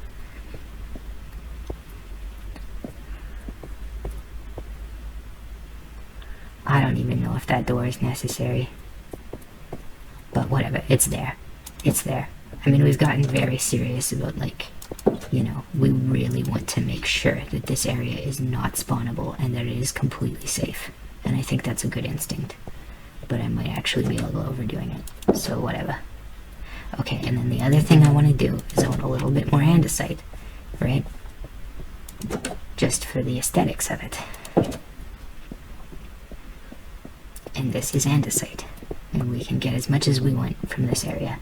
[SPEAKER 2] I don't even know if that door is necessary. But whatever, it's there. It's there. I mean, we've gotten very serious about, like, you know, we really want to make sure that this area is not spawnable and that it is completely safe. And I think that's a good instinct. But I might actually be a little overdoing it. So whatever. Okay, and then the other thing I want to do is I want a little bit more andesite, right? Just for the aesthetics of it. And this is andesite. And we can get as much as we want from this area.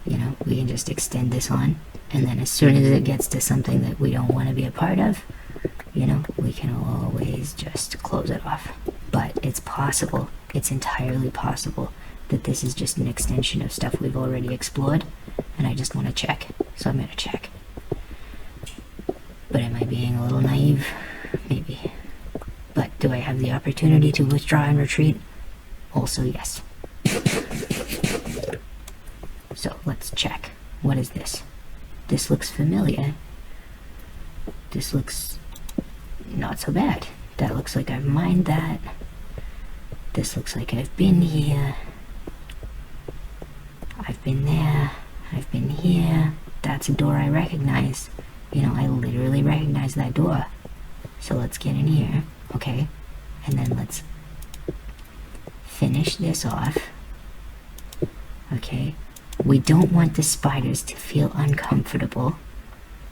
[SPEAKER 2] You know, we can just extend this on, and then as soon as it gets to something that we don't want to be a part of, you know, we can always just close it off. But it's possible, it's entirely possible, that this is just an extension of stuff we've already explored, and I just want to check. So I'm going to check. But am I being a little naive? Maybe. But do I have the opportunity to withdraw and retreat? Also yes. So let's check. What is this? This looks familiar. This looks not so bad. That looks like I've mined that. This looks like I've been here. I've been there. I've been here. That's a door I recognize. You know, I literally recognize that door. So let's get in here. Okay. And then let's finish this off. Okay. We don't want the spiders to feel uncomfortable,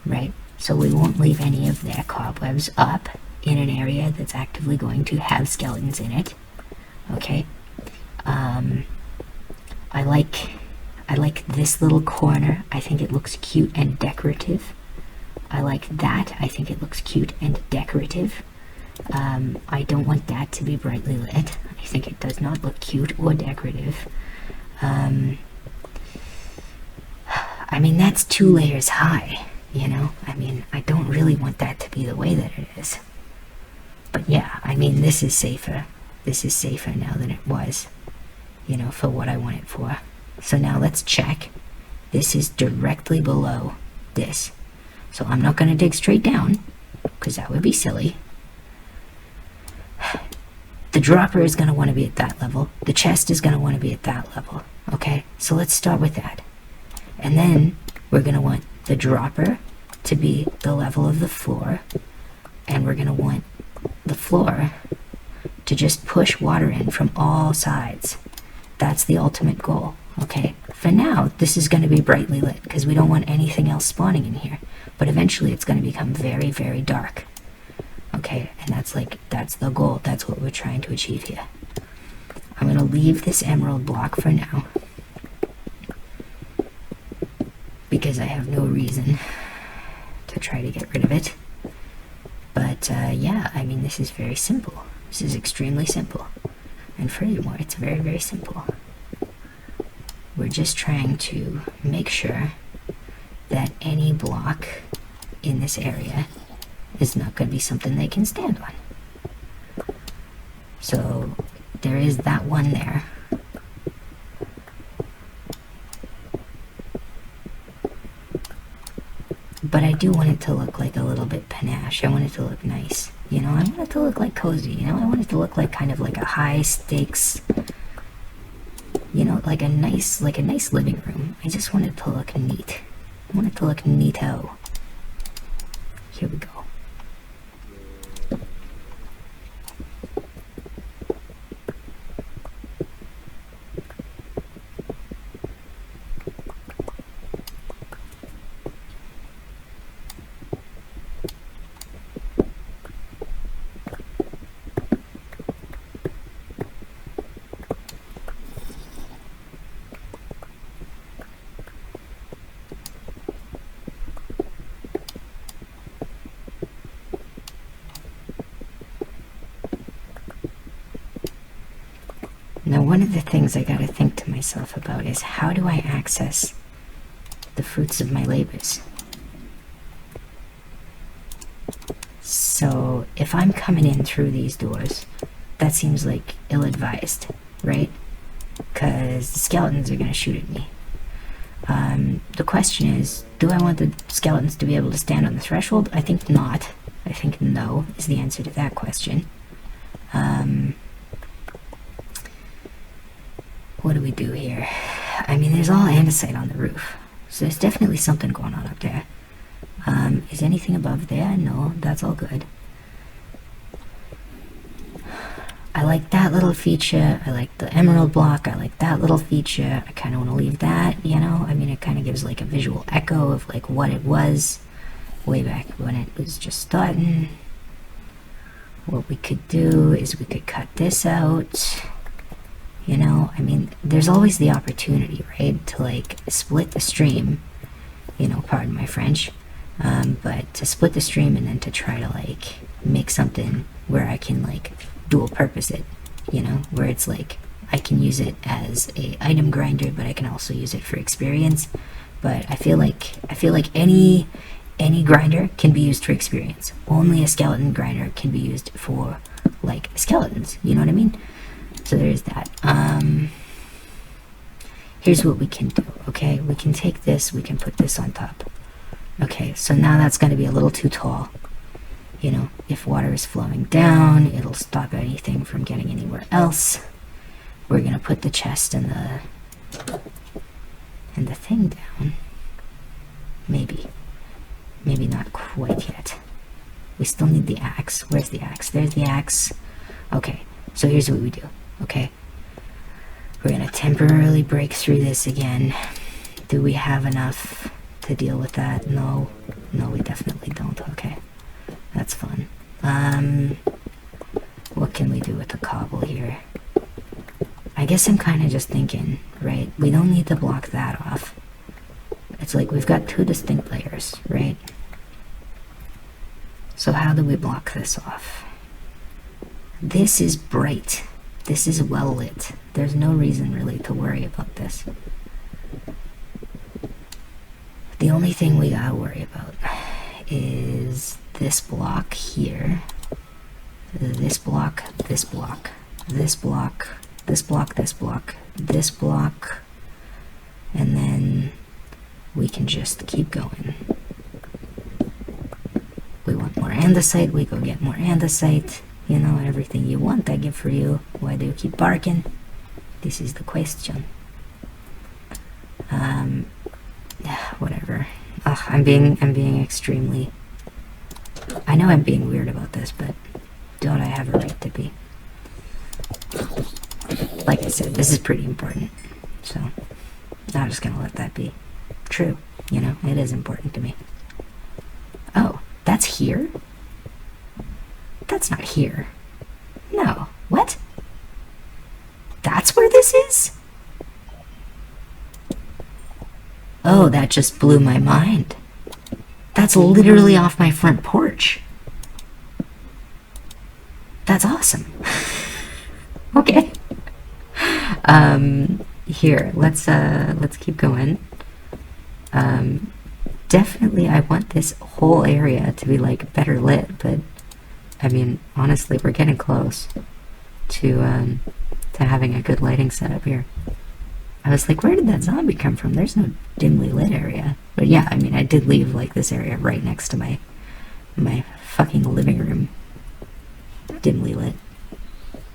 [SPEAKER 2] right? So we won't leave any of their cobwebs up in an area that's actively going to have skeletons in it. Okay. I like this little corner. I think it looks cute and decorative. I like that. I think it looks cute and decorative. I don't want that to be brightly lit. I think it does not look cute or decorative. I mean, that's 2 layers high, you know? I mean, I don't really want that to be the way that it is. But yeah, I mean, this is safer. This is safer now than it was, you know, for what I want it for. So now let's check. This is directly below this. So I'm not going to dig straight down, because that would be silly. The dropper is going to want to be at that level. The chest is going to want to be at that level. Okay, so let's start with that. And then we're going to want the dropper to be the level of the floor. and we're gonna want the floor to just push water in from all sides. That's the ultimate goal. Okay, for now, this is going to be brightly lit because we don't want anything else spawning in here. But eventually it's going to become very, very dark. Okay, and that's the goal. That's what we're trying to achieve here. I'm going to leave this emerald block for now, because I have no reason to try to get rid of it. But yeah, I mean, this is very simple. This is extremely simple. And furthermore, it's very, very simple. We're just trying to make sure that any block in this area is not going to be something they can stand on. So there is that one there. But I do want it to look like a little bit panache. I want it to look nice. You know, I want it to look like cozy. You know, I want it to look like kind of like a high stakes, you know, like a nice living room. I just want it to look neat. I want it to look neato. Here we go. Now, one of the things I gotta think to myself about is, how do I access the fruits of my labors? So, if I'm coming in through these doors, that seems like ill-advised, right? Because the skeletons are gonna shoot at me. The question is, do I want the skeletons to be able to stand on the threshold? I think not. I think no is the answer to that question. What do we do here? I mean, there's all andesite on the roof, so there's definitely something going on up there. Is anything above there? No, that's all good. I like that little feature. I like the emerald block. I like that little feature. I kind of want to leave that, you know? I mean, it kind of gives like a visual echo of like what it was way back when it was just starting. What we could do is we could cut this out. You know, I mean, there's always the opportunity, right, to like split the stream, you know, pardon my French, but to split the stream and then to try to like make something where I can like dual purpose it, you know, where it's like I can use it as a item grinder, but I can also use it for experience. But I feel like any grinder can be used for experience. Only a skeleton grinder can be used for like skeletons, you know what I mean? So there's that. Here's what we can do, okay? We can take this, we can put this on top. Okay, so now that's going to be a little too tall. You know, if water is flowing down, it'll stop anything from getting anywhere else. We're going to put the chest and the thing down. Maybe not quite yet. We still need the axe. Where's the axe? There's the axe. Okay, so here's what we do. Okay, we're gonna temporarily break through this again. Do we have enough to deal with that? No, we definitely don't. Okay, that's fun. What can we do with the cobble here? I guess I'm kind of just thinking, right? We don't need to block that off. It's like we've got two distinct layers, right? So how do we block this off? This is bright. This is well lit. There's no reason really to worry about this. The only thing we gotta worry about is this block here, this block, this block, this block, this block, this block, this block, and then we can just keep going. We want more andesite, we go get more andesite. You know, everything you want I give for you. Why do you keep barking? This is the question. Whatever. Ugh, I'm being extremely I know I'm being weird about this, but don't I have a right to be? Like I said, this is pretty important, so I'm just gonna let that be true. You know, it is important to me. Oh, that's here? That's not here. No. What? That's where this is? Oh, that just blew my mind. That's literally off my front porch. That's awesome. Okay. Here, let's keep going. Definitely I want this whole area to be like better lit, but I mean, honestly, we're getting close to having a good lighting setup here. I was like, where did that zombie come from? There's no dimly lit area. But yeah, I mean, I did leave like this area right next to my fucking living room. Dimly lit.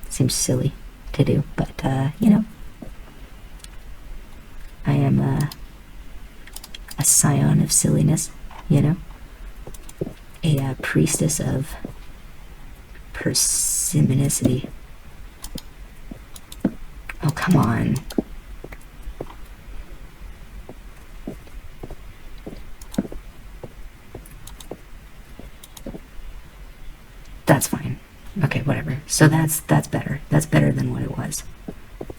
[SPEAKER 2] Seems silly to do, but you know, I am a scion of silliness, you know, a priestess of persimonicity. Oh, come on. That's fine. Okay, whatever. So that's better. That's better than what it was.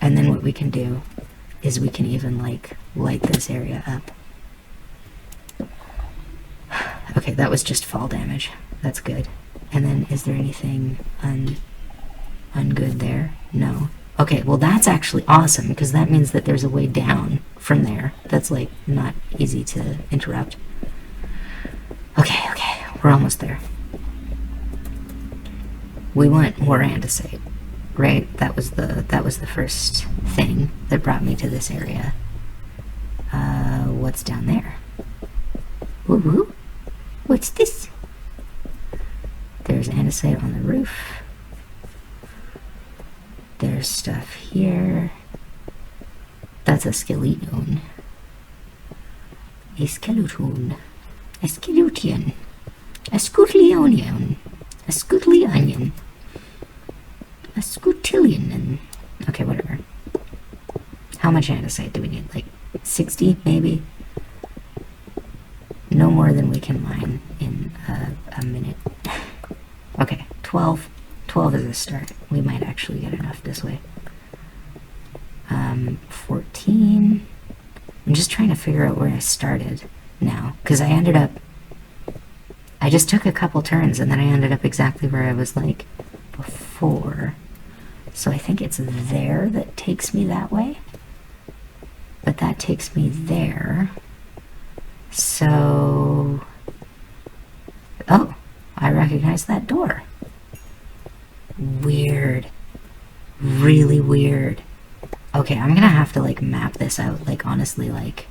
[SPEAKER 2] And then what we can do is we can even like light this area up. Okay, that was just fall damage. That's good. And then is there anything ungood there? No. Okay, well that's actually awesome because that means that there's a way down from there that's like not easy to interrupt. Okay, we're almost there. We want more andesite, right? That was the first thing that brought me to this area. What's down there? Woo-woo. What's this? There's andesite on the roof. There's stuff here. That's a skeleton. A skeleton. A skeleton. A scutleonion. A scutleonion. A scutillion. Okay, whatever. How much andesite do we need? Like 60, maybe? No more than we can mine in a minute. Okay, 12. 12 is a start. We might actually get enough this way. 14. I'm just trying to figure out where I started now. Because I just took a couple turns and then I ended up exactly where I was like before. So I think it's there that takes me that way. But that takes me there. So... Oh, I recognize that door. Weird. Really weird. Okay, I'm gonna have to like map this out, like honestly, like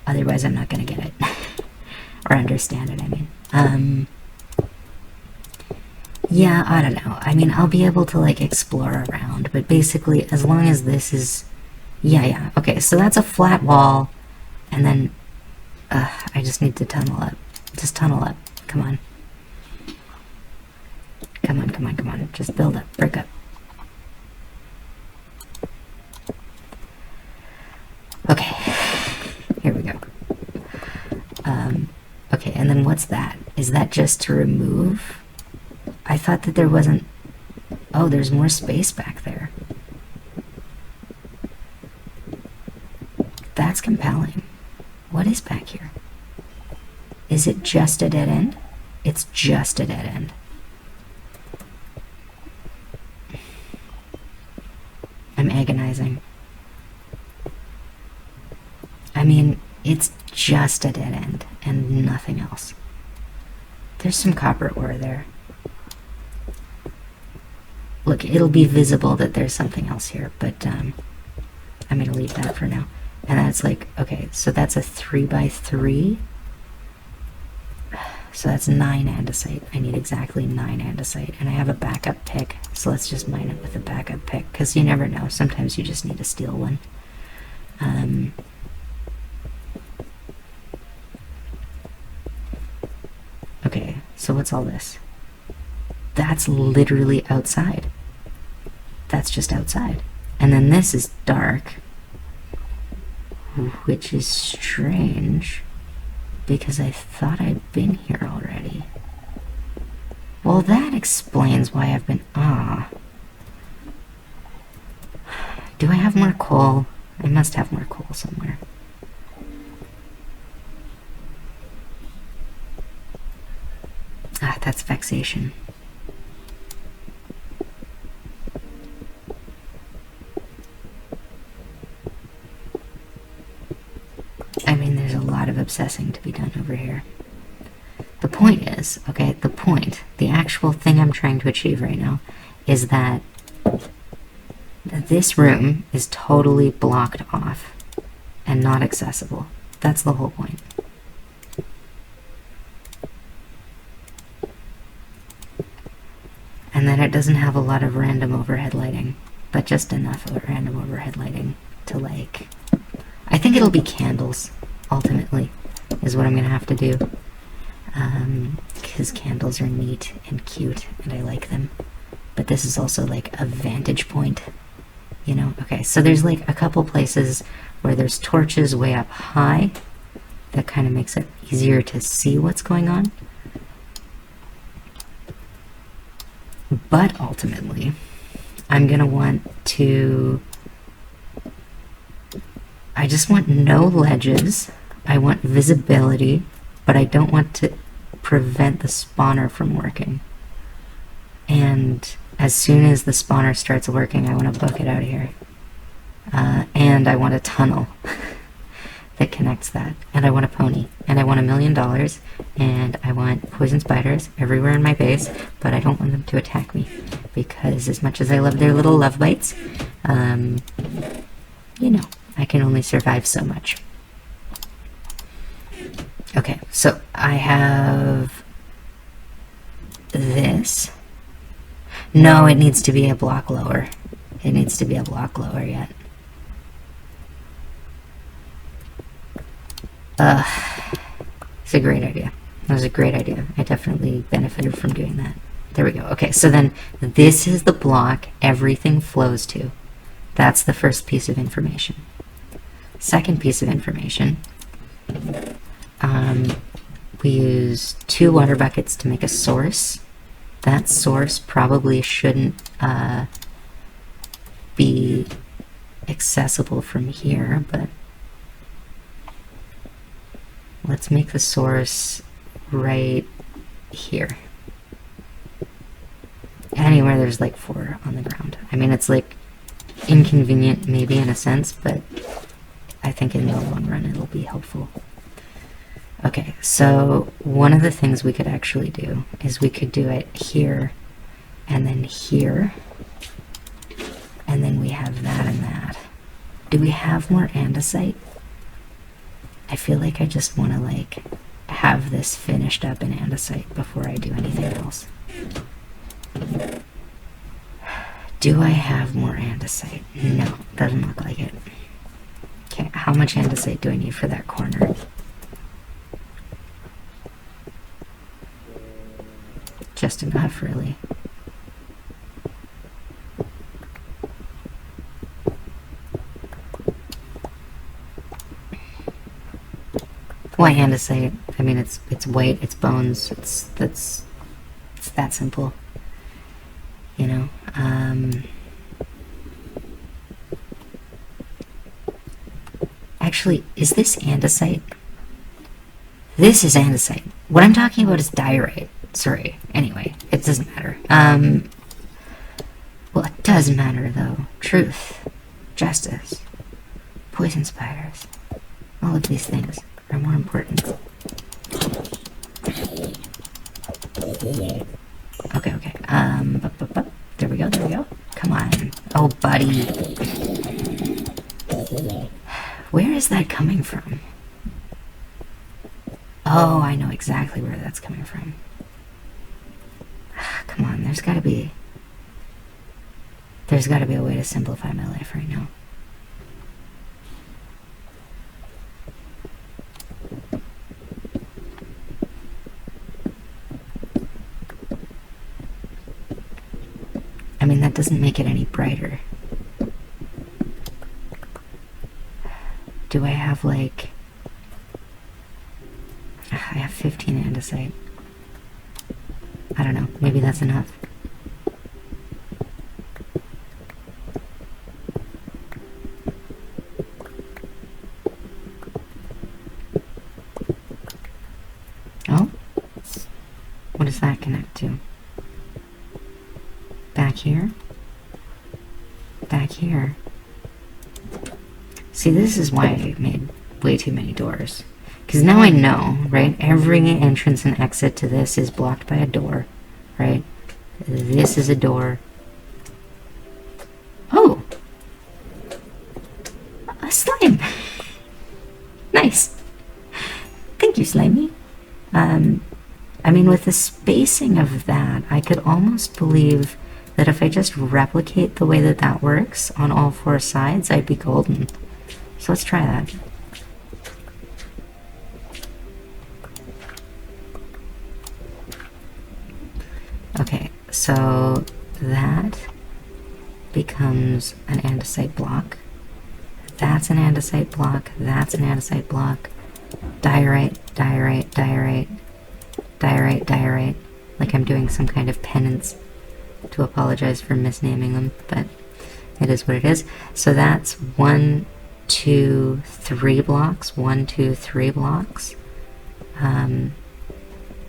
[SPEAKER 2] otherwise I'm not gonna get it. Or understand it, I mean. Yeah, I don't know. I mean, I'll be able to like explore around, but basically as long as this is... Yeah, okay, so that's a flat wall, and then I just need to tunnel up. Just tunnel up. Come on. Come on. Just build up. Break up. Okay. Here we go. Okay, and then what's that? Is that just to remove? I thought that there wasn't... Oh, there's more space back there. That's compelling. What is back here? Is it just a dead end? It's just a dead end. I'm agonizing. I mean, it's just a dead end and nothing else. There's some copper ore there. Look, it'll be visible that there's something else here, but I'm gonna leave that for now. And that's like, okay, so that's a 3x3. So that's 9 andesite. I need exactly 9 andesite. And I have a backup pick, so let's just mine it with a backup pick, because you never know. Sometimes you just need to steal one. Okay, so So what's all this? That's literally outside. That's just outside. And then this is dark, which is strange because I thought I'd been here already. Well, that explains why I've been... Do I have more coal? I must have more coal somewhere. That's vexation. I mean, there's a lot of obsessing to be done over here. The point is, okay, the actual thing I'm trying to achieve right now is that this room is totally blocked off and not accessible. That's the whole point. And then it doesn't have a lot of random overhead lighting, but just enough of random overhead lighting to, like... I think it'll be candles, ultimately, is what I'm going to have to do. Because candles are neat and cute, and I like them. But this is also, like, a vantage point, you know? Okay, so there's, like, a couple places where there's torches way up high. That kind of makes it easier to see what's going on. But ultimately, I'm going to want to... I just want no ledges. I want visibility, but I don't want to prevent the spawner from working. And as soon as the spawner starts working, I want to book it out of here. And I want a tunnel that connects that. And I want a pony. And I want $1 million. And I want poison spiders everywhere in my base, but I don't want them to attack me. Because as much as I love their little love bites, you know, I can only survive so much. Okay, so I have this. No, it needs to be a block lower. It needs to be a block lower yet. It's a great idea. That was a great idea. I definitely benefited from doing that. There we go. Okay, so then this is the block everything flows to. That's the first piece of information. Second piece of information, we use 2 water buckets to make a source. That source probably shouldn't be accessible from here, but let's make the source right here. Anywhere there's like 4 on the ground. I mean, it's like inconvenient maybe in a sense, but I think in the long run it'll be helpful. Okay, so one of the things we could actually do is we could do it here and then here, and then we have that and that. Do we have more andesite? I feel like I just want to like have this finished up in andesite before I do anything else. Do I have more andesite? No, doesn't look like it. Okay, how much andesite do I need for that corner? Just enough, really. Why andesite? I mean, it's weight, it's bones, it's that simple. You know? Actually, is this andesite? This is andesite. What I'm talking about is diorite. Sorry. Anyway, it doesn't matter. Well, it does matter, though. Truth. Justice. Poison spiders. All of these things are more important. Okay. There we go. Come on. Oh, buddy. Where is that coming from? Oh, I know exactly where that's coming from. Come on, there's gotta be a way to simplify my life right now. I mean, that doesn't make it any brighter. Do I have like... I have 15 andesite. I don't know, maybe that's enough. Oh? What does that connect to? Back here? Back here? See, this is why I made way too many doors. Because now I know, right? Every entrance and exit to this is blocked by a door, right? This is a door. Oh! A slime! Nice! Thank you, Slimy. I mean, with the spacing of that, I could almost believe that if I just replicate the way that that works on all four sides, I'd be golden. So let's try that. Okay, so that becomes an andesite block. That's an andesite block. That's an andesite block. Diorite, diorite, diorite, diorite, diorite. Like I'm doing some kind of penance to apologize for misnaming them, but it is what it is. So that's 1, 2, 3 blocks. 1, 2, 3 blocks.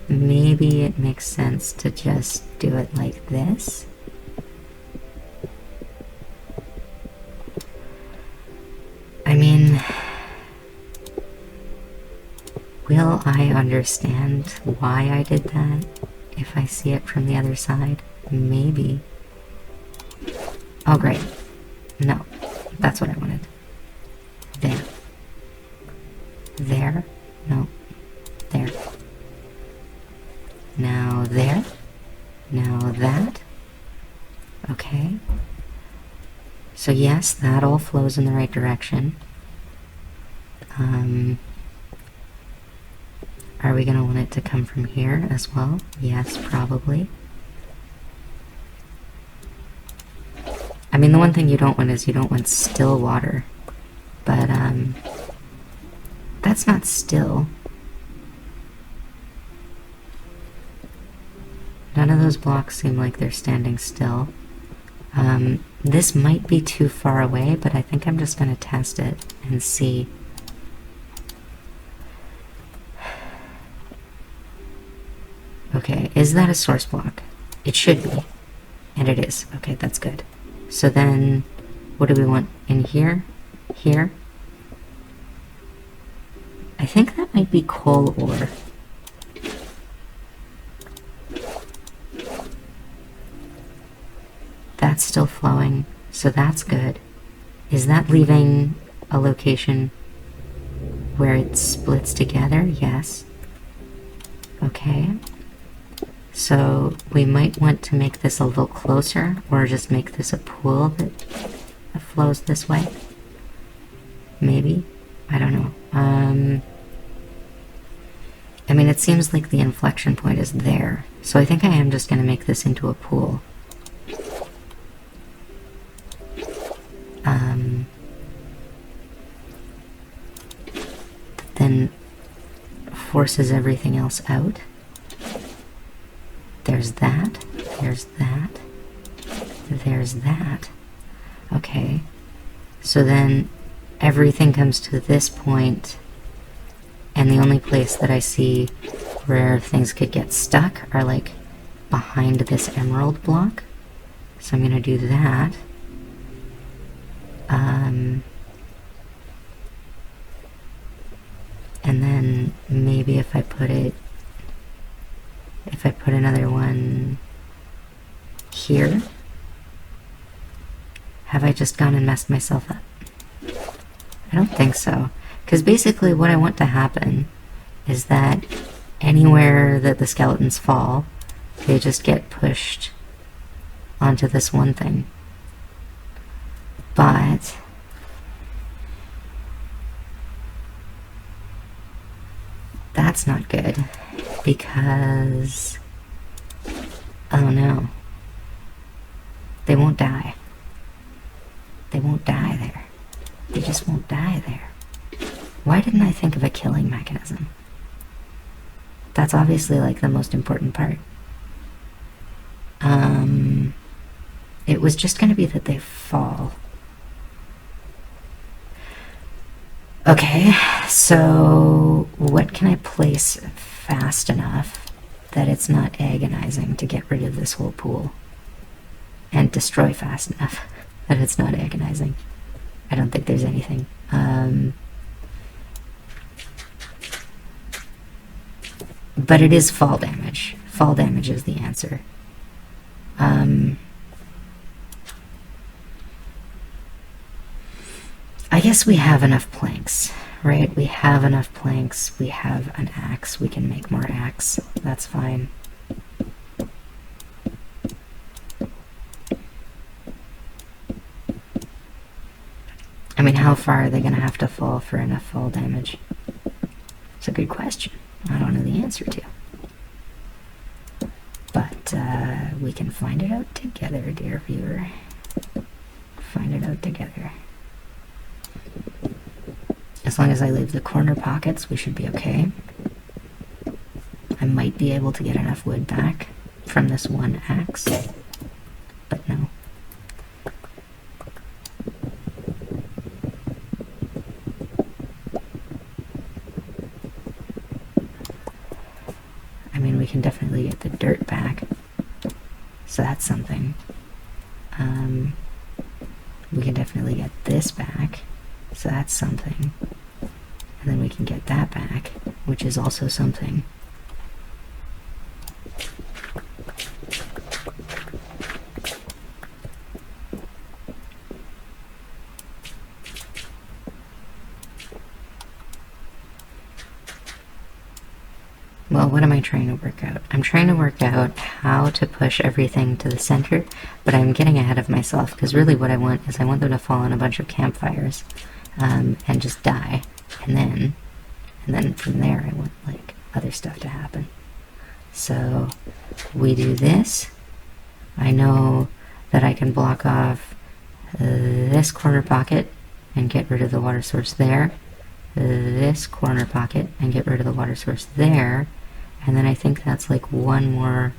[SPEAKER 2] Maybe it makes sense to just do it like this. I mean, will I understand why I did that if I see it from the other side? Maybe. Oh, great. No, that's what I wanted. There. There. No. There. Now there. Now that. Okay. So yes, that all flows in the right direction. Are we going to want it to come from here as well? Yes, probably. I mean, the one thing you don't want is you don't want still water. But, that's not still. None of those blocks seem like they're standing still. This might be too far away, but I think I'm just going to test it and see. Okay, is that a source block? It should be. And it is. Okay, that's good. So then, what do we want in here? Here? I think that might be coal ore. That's still flowing, so that's good. Is that leaving a location where it splits together? Yes. Okay. So we might want to make this a little closer, or just make this a pool that flows this way. Maybe. I don't know. I mean, it seems like the inflection point is there. So I think I am just going to make this into a pool. Then forces everything else out. There's that. There's that. There's that. Okay. So then everything comes to this point, and the only place that I see where things could get stuck are like behind this emerald block. So I'm going to do that. And then maybe if I put another one here. Have I just gone and messed myself up? I don't think so. Because basically what I want to happen is that anywhere that the skeletons fall, they just get pushed onto this one thing. But that's not good, because oh no, They won't die. They won't die there. They just won't die there. Why didn't I think of a killing mechanism? That's obviously like the most important part. It was just going to be that they fall. Okay, so what can I place fast enough that it's not agonizing to get rid of this whole pool? And destroy fast enough that it's not agonizing. I don't think there's anything. But it is fall damage. Fall damage is the answer. I guess we have enough planks, right? We have enough planks. We have an axe. We can make more axe. That's fine. I mean, how far are they going to have to fall for enough fall damage? It's a good question. I don't know the answer to. But we can find it out together, dear viewer. Find it out together. As long as I leave the corner pockets, we should be okay. I might be able to get enough wood back from this one axe, but no. I mean, we can definitely get the dirt back, so that's something. We can definitely get this back, so that's something. And then we can get that back, which is also something. Well, what am I trying to work out? I'm trying to work out how to push everything to the center, but I'm getting ahead of myself, because really what I want is I want them to fall on a bunch of campfires and just die. And then from there I want like other stuff to happen. So we do this. I know that I can block off this corner pocket and get rid of the water source there, this corner pocket and get rid of the water source there, and then I think that's like one more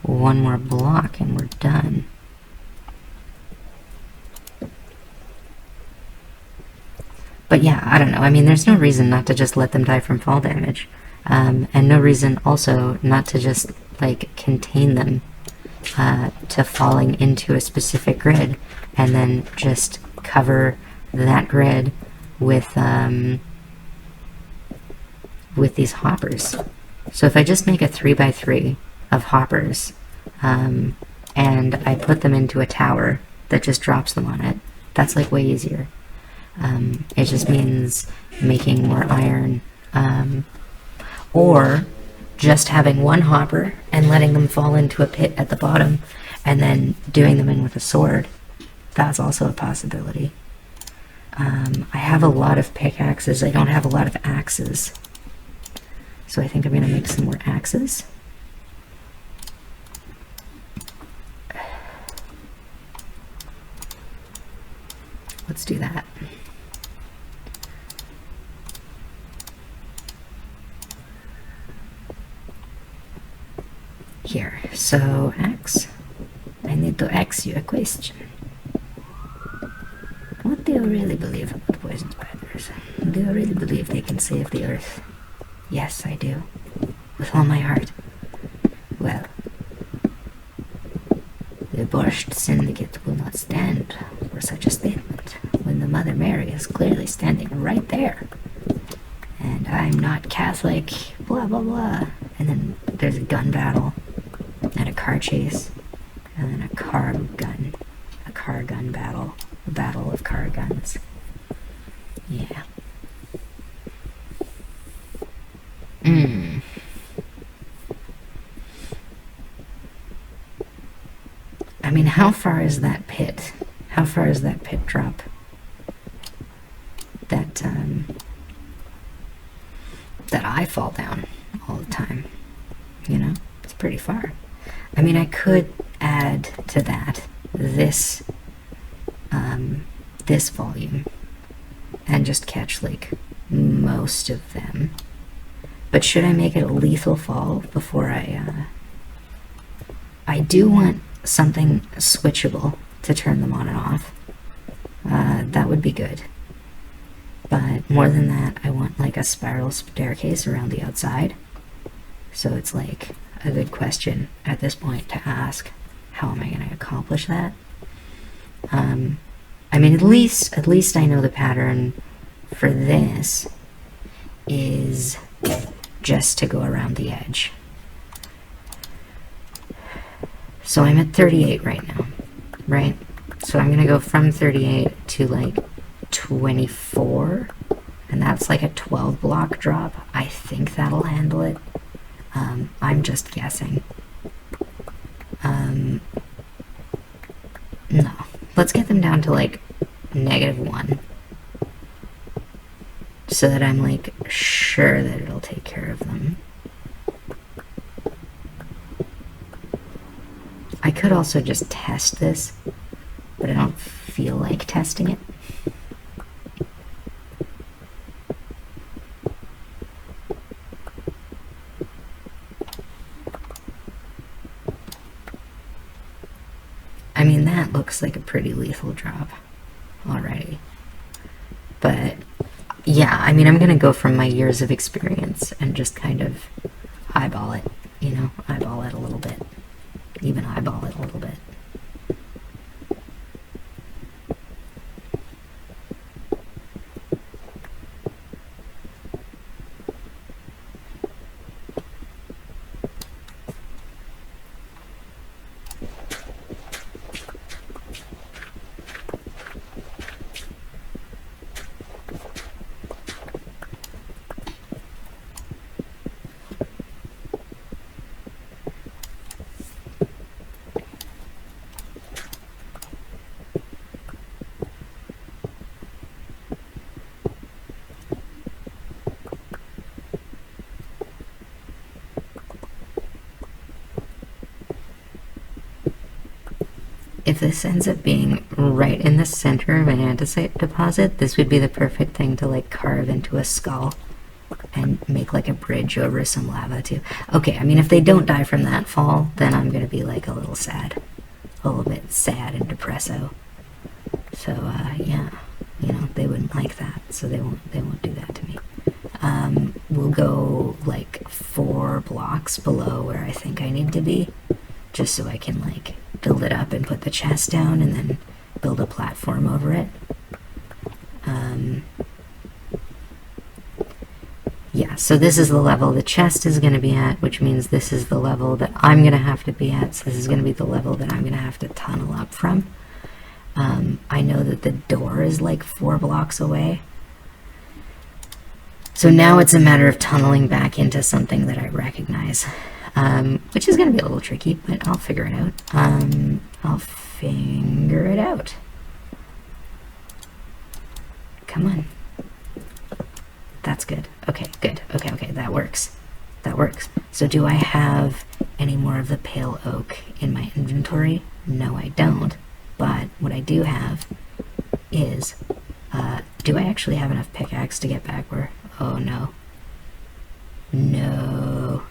[SPEAKER 2] block and we're done. But yeah, I don't know. I mean, there's no reason not to just let them die from fall damage. And no reason also not to just, like, contain them to falling into a specific grid and then just cover that grid with these hoppers. So if I just make a 3x3 of hoppers and I put them into a tower that just drops them on it, that's like way easier. It just means making more iron, or just having one hopper and letting them fall into a pit at the bottom and then doing them in with a sword. That's also a possibility. I have a lot of pickaxes. I don't have a lot of axes. So I think I'm going to make some more axes. Let's do that. Here, so axe. I need to ask you a question. What do you really believe about poison spiders? Do you really believe they can save the earth? Yes, I do. With all my heart. Well, the Borscht Syndicate will not stand for such a statement when the Mother Mary is clearly standing right there. And I'm not Catholic, blah blah blah. And then there's a gun battle, and a car chase, and then a car gun battle. A battle of car guns. Yeah. I mean, how far is that pit? How far is that pit drop? That I fall down all the time. You know? It's pretty far. I mean, I could add to that this this volume and just catch like most of them. But should I make it a lethal fall before I do want something switchable to turn them on and off. That would be good. But more than that, I want like a spiral staircase around the outside. So it's like a good question at this point to ask, how am I going to accomplish that? I mean, at least I know the pattern for this is just to go around the edge. So I'm at 38 right now, right? So I'm gonna go from 38 to like 24, and that's like a 12 block drop. I think that'll handle it. I'm just guessing. No, let's get them down to like -1, so that I'm like sure that it'll take care of them. I could also just test this, but I don't feel like testing it. I mean, that looks like a pretty lethal drop already. But yeah, I mean, I'm gonna go from my years of experience and just kind of eyeball it, you know, eyeball it a little bit. Even eyeball it a little bit. If this ends up being right in the center of an andesite deposit, this would be the perfect thing to like carve into a skull and make like a bridge over some lava too. Okay, I mean, if they don't die from that fall, then I'm gonna be like a little sad, a little bit sad and depresso. So yeah, you know, they wouldn't like that, so they won't do that to me. We'll go like 4 blocks below where I think I need to be, just so I can like build it up and put the chest down and then build a platform over it. Yeah, so this is the level the chest is going to be at, which means this is the level that I'm going to have to be at. So this is going to be the level that I'm going to have to tunnel up from. I know that the door is like 4 blocks away. So now it's a matter of tunneling back into something that I recognize. Which is going to be a little tricky, but I'll figure it out. I'll figure it out. Come on. That's good. Okay, good. Okay, that works. That works. So do I have any more of the pale oak in my inventory? No, I don't. But what I do have is, do I actually have enough pickaxe to get back where? Oh, no. No.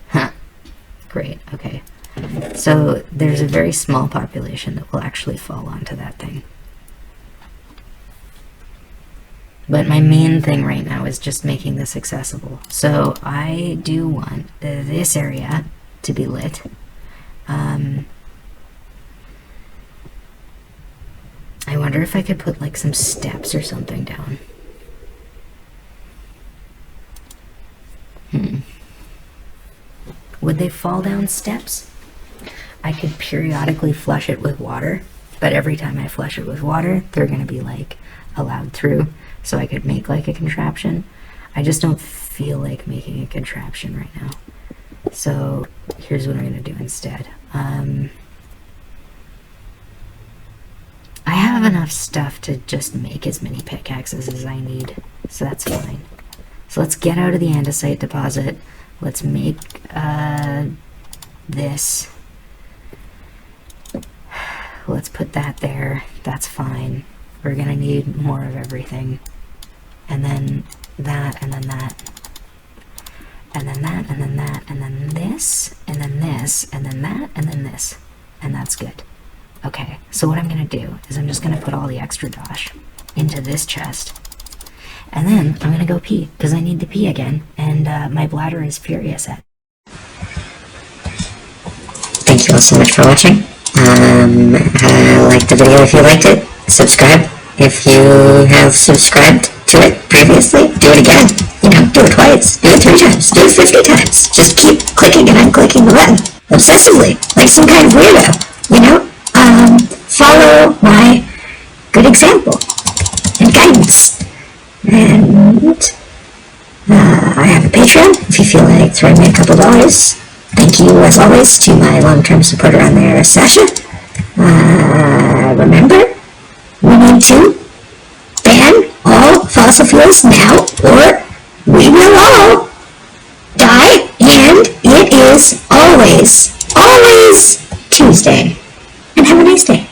[SPEAKER 2] Huh. Great, okay. So there's a very small population that will actually fall onto that thing. But my main thing right now is just making this accessible. So I do want this area to be lit. I wonder if I could put like some steps or something down. Would they fall down steps? I could periodically flush it with water, but every time I flush it with water, they're going to be like allowed through, so I could make like a contraption. I just don't feel like making a contraption right now. So here's what I'm going to do instead. I have enough stuff to just make as many pickaxes as I need, so that's fine. So let's get out of the andesite deposit. Let's make this. let's put that there. That's fine. We're gonna need more of everything. And then that, and then that. And then that, and then that, and then this, and then this, and then that, and then this. And that's good. Okay, so what I'm gonna do is I'm just gonna put all the extra dosh into this chest. And then I'm gonna go pee, because I need to pee again, and my bladder is furious at.
[SPEAKER 1] Thank you all so much for watching. Like the video if you liked it. Subscribe if you have subscribed to it previously. Do it again. You know, do it twice. Do it 3 times. Do it 50 times. Just keep clicking and unclicking the button. Obsessively. Like some kind of weirdo. You know? Follow my good example and guidance. And I have a Patreon if you feel like throwing me a couple dollars. Thank you, as always, to my long-term supporter on there, Sasha. Remember, we need to ban all fossil fuels now, or we will all die, and it is always, always Tuesday. And have a nice day.